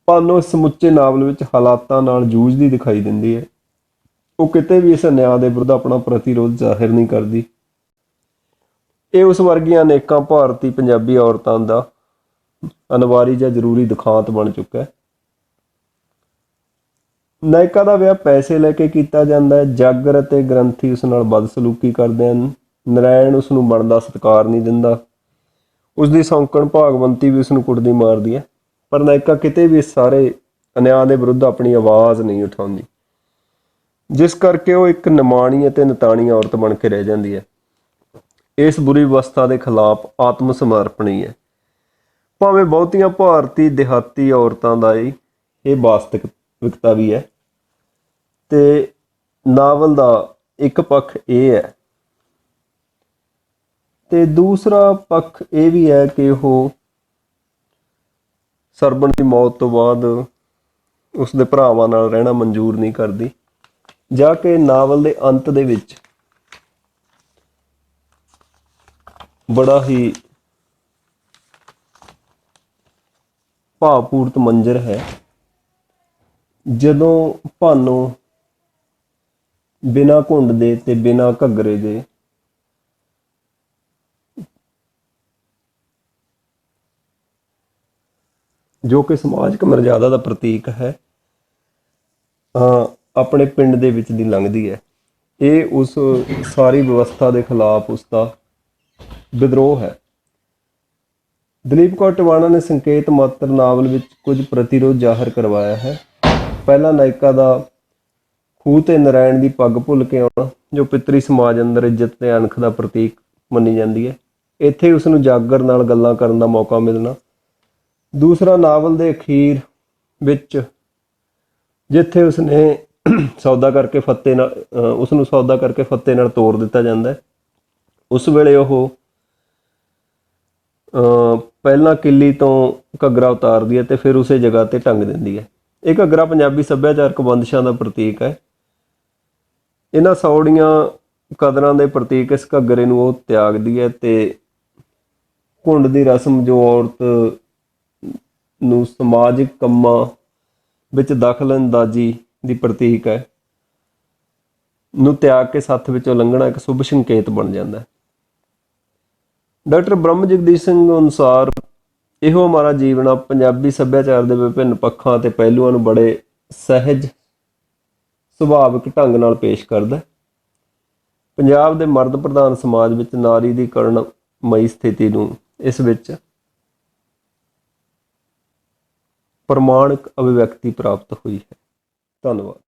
Speaker 1: ਭਾਨੋ ਇਸ ਸਮੁੱਚੇ ਨਾਵਲ ਵਿੱਚ ਹਾਲਾਤਾਂ ਨਾਲ ਜੂਝਦੀ ਦਿਖਾਈ ਦਿੰਦੀ ਹੈ। ਉਹ ਕਿਤੇ ਵੀ ਇਸ ਅਨਿਆਂ ਦੇ ਵਿਰੁੱਧ ਆਪਣਾ ਪ੍ਰਤੀਰੋਧ ਜ਼ਾਹਿਰ ਨਹੀਂ ਕਰਦੀ। ਇਹ ਉਸ ਵਰਗੀਆਂ ਅਨੇਕਾਂ ਭਾਰਤੀ ਪੰਜਾਬੀ ਔਰਤਾਂ ਦਾ ਅਨਿਵਾਰੀ ਜਾਂ ਜ਼ਰੂਰੀ ਦੁਖਾਂਤ ਬਣ ਚੁੱਕਾ ਹੈ। ਨਾਇਕਾ ਦਾ ਵਿਆਹ ਪੈਸੇ ਲੈ ਕੇ ਕੀਤਾ ਜਾਂਦਾ ਹੈ। ਜਾਗਰ ਅਤੇ ਗ੍ਰੰਥੀ ਉਸ ਨਾਲ ਬਦਸਲੂਕੀ ਕਰਦੇ ਹਨ। ਨਰੈਣ ਉਸ ਨੂੰ ਬਣਦਾ ਸਤਿਕਾਰ ਨਹੀਂ ਦਿੰਦਾ। ਉਸ ਦੀ ਸੌਂਕਣ ਭਾਗਵੰਤੀ ਵੀ ਉਸ ਨੂੰ ਕੁੱਟਦੀ ਮਾਰਦੀ ਹੈ। ਪਰ ਨਾਇਕਾ ਕਿਤੇ ਵੀ ਇਸ ਸਾਰੇ ਅਨਿਆਂ ਦੇ ਵਿਰੁੱਧ ਆਪਣੀ ਆਵਾਜ਼ ਨਹੀਂ ਉਠਾਉਂਦੀ, ਜਿਸ ਕਰਕੇ ਉਹ ਇੱਕ ਨਿਮਾਣੀ ਅਤੇ ਨਤਾਣੀ ਔਰਤ ਬਣ ਕੇ ਰਹਿ ਜਾਂਦੀ ਹੈ। ਇਸ ਬੁਰੀ ਅਵਸਥਾ ਦੇ ਖਿਲਾਫ ਆਤਮ ਸਮਰਪਣੀ ਹੈ। ਭਾਵੇਂ ਬਹੁਤੀਆਂ ਭਾਰਤੀ ਦਿਹਾਤੀ ਔਰਤਾਂ ਦਾ ਇਹ ਵਾਸਤਵਿਕਤਾ ਵੀ ਹੈ। ਤੇ ਨਾਵਲ ਦਾ ਇੱਕ ਪੱਖ ਇਹ ਹੈ ਤੇ ਦੂਸਰਾ ਪੱਖ ਇਹ ਵੀ ਹੈ ਕਿ ਉਹ ਸਰਵਣ ਦੀ ਮੌਤ ਤੋਂ ਬਾਅਦ ਉਸਦੇ ਭਰਾਵਾਂ ਨਾਲ ਰਹਿਣਾ ਮਨਜ਼ੂਰ ਨਹੀਂ ਕਰਦੀ, ਜਾ ਕੇ ਨਾਵਲ ਦੇ ਅੰਤ ਦੇ ਵਿੱਚ ਬੜਾ ਹੀ ਭਾਵਪੂਰਤ ਮੰਜ਼ਰ ਹੈ, ਜਦੋਂ ਭਾਨੋ ਬਿਨਾਂ ਘੁੰਡ ਦੇ ਤੇ ਬਿਨਾਂ ਘੱਗਰੇ ਦੇ ਜੋ ਕਿ ਸਮਾਜਿਕ ਮਰਜ਼ਾਦਾ ਦਾ ਪ੍ਰਤੀਕ ਹੈ, ਆਪਣੇ ਪਿੰਡ ਦੇ ਵਿੱਚ ਦੀ ਲੰਘਦੀ ਹੈ। ਇਹ ਉਸ ਸਾਰੀ ਵਿਵਸਥਾ ਦੇ ਖਿਲਾਫ ਉਸਦਾ ਵਿਦਰੋਹ ਹੈ। ਦਲੀਪ ਕੌਰ ਟਿਵਾਣਾ ਨੇ ਸੰਕੇਤ ਮਾਤਰ ਨਾਵਲ ਵਿੱਚ ਕੁਝ ਪ੍ਰਤੀਰੋਧ ਜ਼ਾਹਰ ਕਰਵਾਇਆ ਹੈ। ਪਹਿਲਾ ਨਾਇਕਾ ਦਾ ਖੂਹ ਤੇ ਨਰੈਣ ਦੀ ਪੱਗ ਭੁੱਲ ਕੇ ਆਉਣਾ, ਜੋ ਪਿਤਰੀ ਸਮਾਜ ਅੰਦਰ ਇੱਜ਼ਤ ਤੇ ਅਣਖ ਦਾ ਪ੍ਰਤੀਕ ਮੰਨੀ ਜਾਂਦੀ ਹੈ। ਇੱਥੇ ਉਸ ਨੂੰ ਜਾਗਰ ਨਾਲ ਗੱਲਾਂ ਕਰਨ ਦਾ ਮੌਕਾ ਮਿਲਣਾ। ਦੂਸਰਾ, ਨਾਵਲ ਦੇ ਅਖੀਰ ਵਿੱਚ ਜਿੱਥੇ ਉਸਨੇ ਸੌਦਾ ਕਰਕੇ ਫੱਤੇ ਨਾਲ ਤੋੜ ਦਿੱਤਾ ਜਾਂਦਾ ਹੈ। ਉਸ ਵੇਲੇ ਉਹ ਪਹਿਲਾਂ ਕਿੱਲੀ ਤੋਂ ਘੱਗਰਾ ਉਤਾਰਦੀ ਹੈ ਤੇ ਫਿਰ ਉਸੇ ਜਗ੍ਹਾ ਤੇ ਟੰਗ ਦਿੰਦੀ ਹੈ। ਇਹ ਘੱਗਰਾ ਪੰਜਾਬੀ ਸੱਭਿਆਚਾਰਕ ਬੰਦਿਸ਼ਾਂ ਦਾ ਪ੍ਰਤੀਕ ਹੈ। ਇਹਨਾਂ ਸੌੜੀਆਂ ਕਦਰਾਂ ਦੇ ਪ੍ਰਤੀਕ ਇਸ ਘੱਗਰੇ ਨੂੰ ਉਹ ਤਿਆਗਦੀ ਹੈ ਤੇ ਘੁੰਡ ਦੀ ਰਸਮ, ਜੋ ਔਰਤ ਨੂੰ ਸਮਾਜਿਕ ਕੰਮਾਂ ਵਿੱਚ ਦਖਲ ਅੰਦਾਜ਼ੀ ਦੀ ਪ੍ਰਤੀਕ ਹੈ, ਨੂੰ ਤਿਆਗ ਕੇ ਸੱਥ ਵਿੱਚੋਂ ਲੰਘਣਾ ਇੱਕ ਸ਼ੁਭ ਸੰਕੇਤ ਬਣ ਜਾਂਦਾ ਹੈ। ਡਾਕਟਰ ਬ੍ਰਹਮ ਜਗਦੀਸ਼ ਸਿੰਘ ਅਨੁਸਾਰ ਇਹੋ ਹਮਾਰਾ ਜੀਵਣਾ ਪੰਜਾਬੀ ਸੱਭਿਆਚਾਰ ਦੇ ਵਿਭਿੰਨ ਪੱਖਾਂ ਅਤੇ ਪਹਿਲੂਆਂ ਨੂੰ ਬੜੇ ਸਹਿਜ ਸੁਭਾਵਿਕ ਢੰਗ ਨਾਲ ਪੇਸ਼ ਕਰਦਾ ਹੈ। ਪੰਜਾਬ ਦੇ ਮਰਦ ਪ੍ਰਧਾਨ ਸਮਾਜ ਵਿੱਚ ਨਾਰੀ ਦੀ ਕਰੁਣਮਈ ਸਥਿਤੀ ਨੂੰ ਇਸ ਵਿੱਚ ਪ੍ਰਮਾਣਿਕ ਅਭਿਵਿਅਕਤੀ ਪ੍ਰਾਪਤ ਹੋਈ ਹੈ। ਧੰਨਵਾਦ।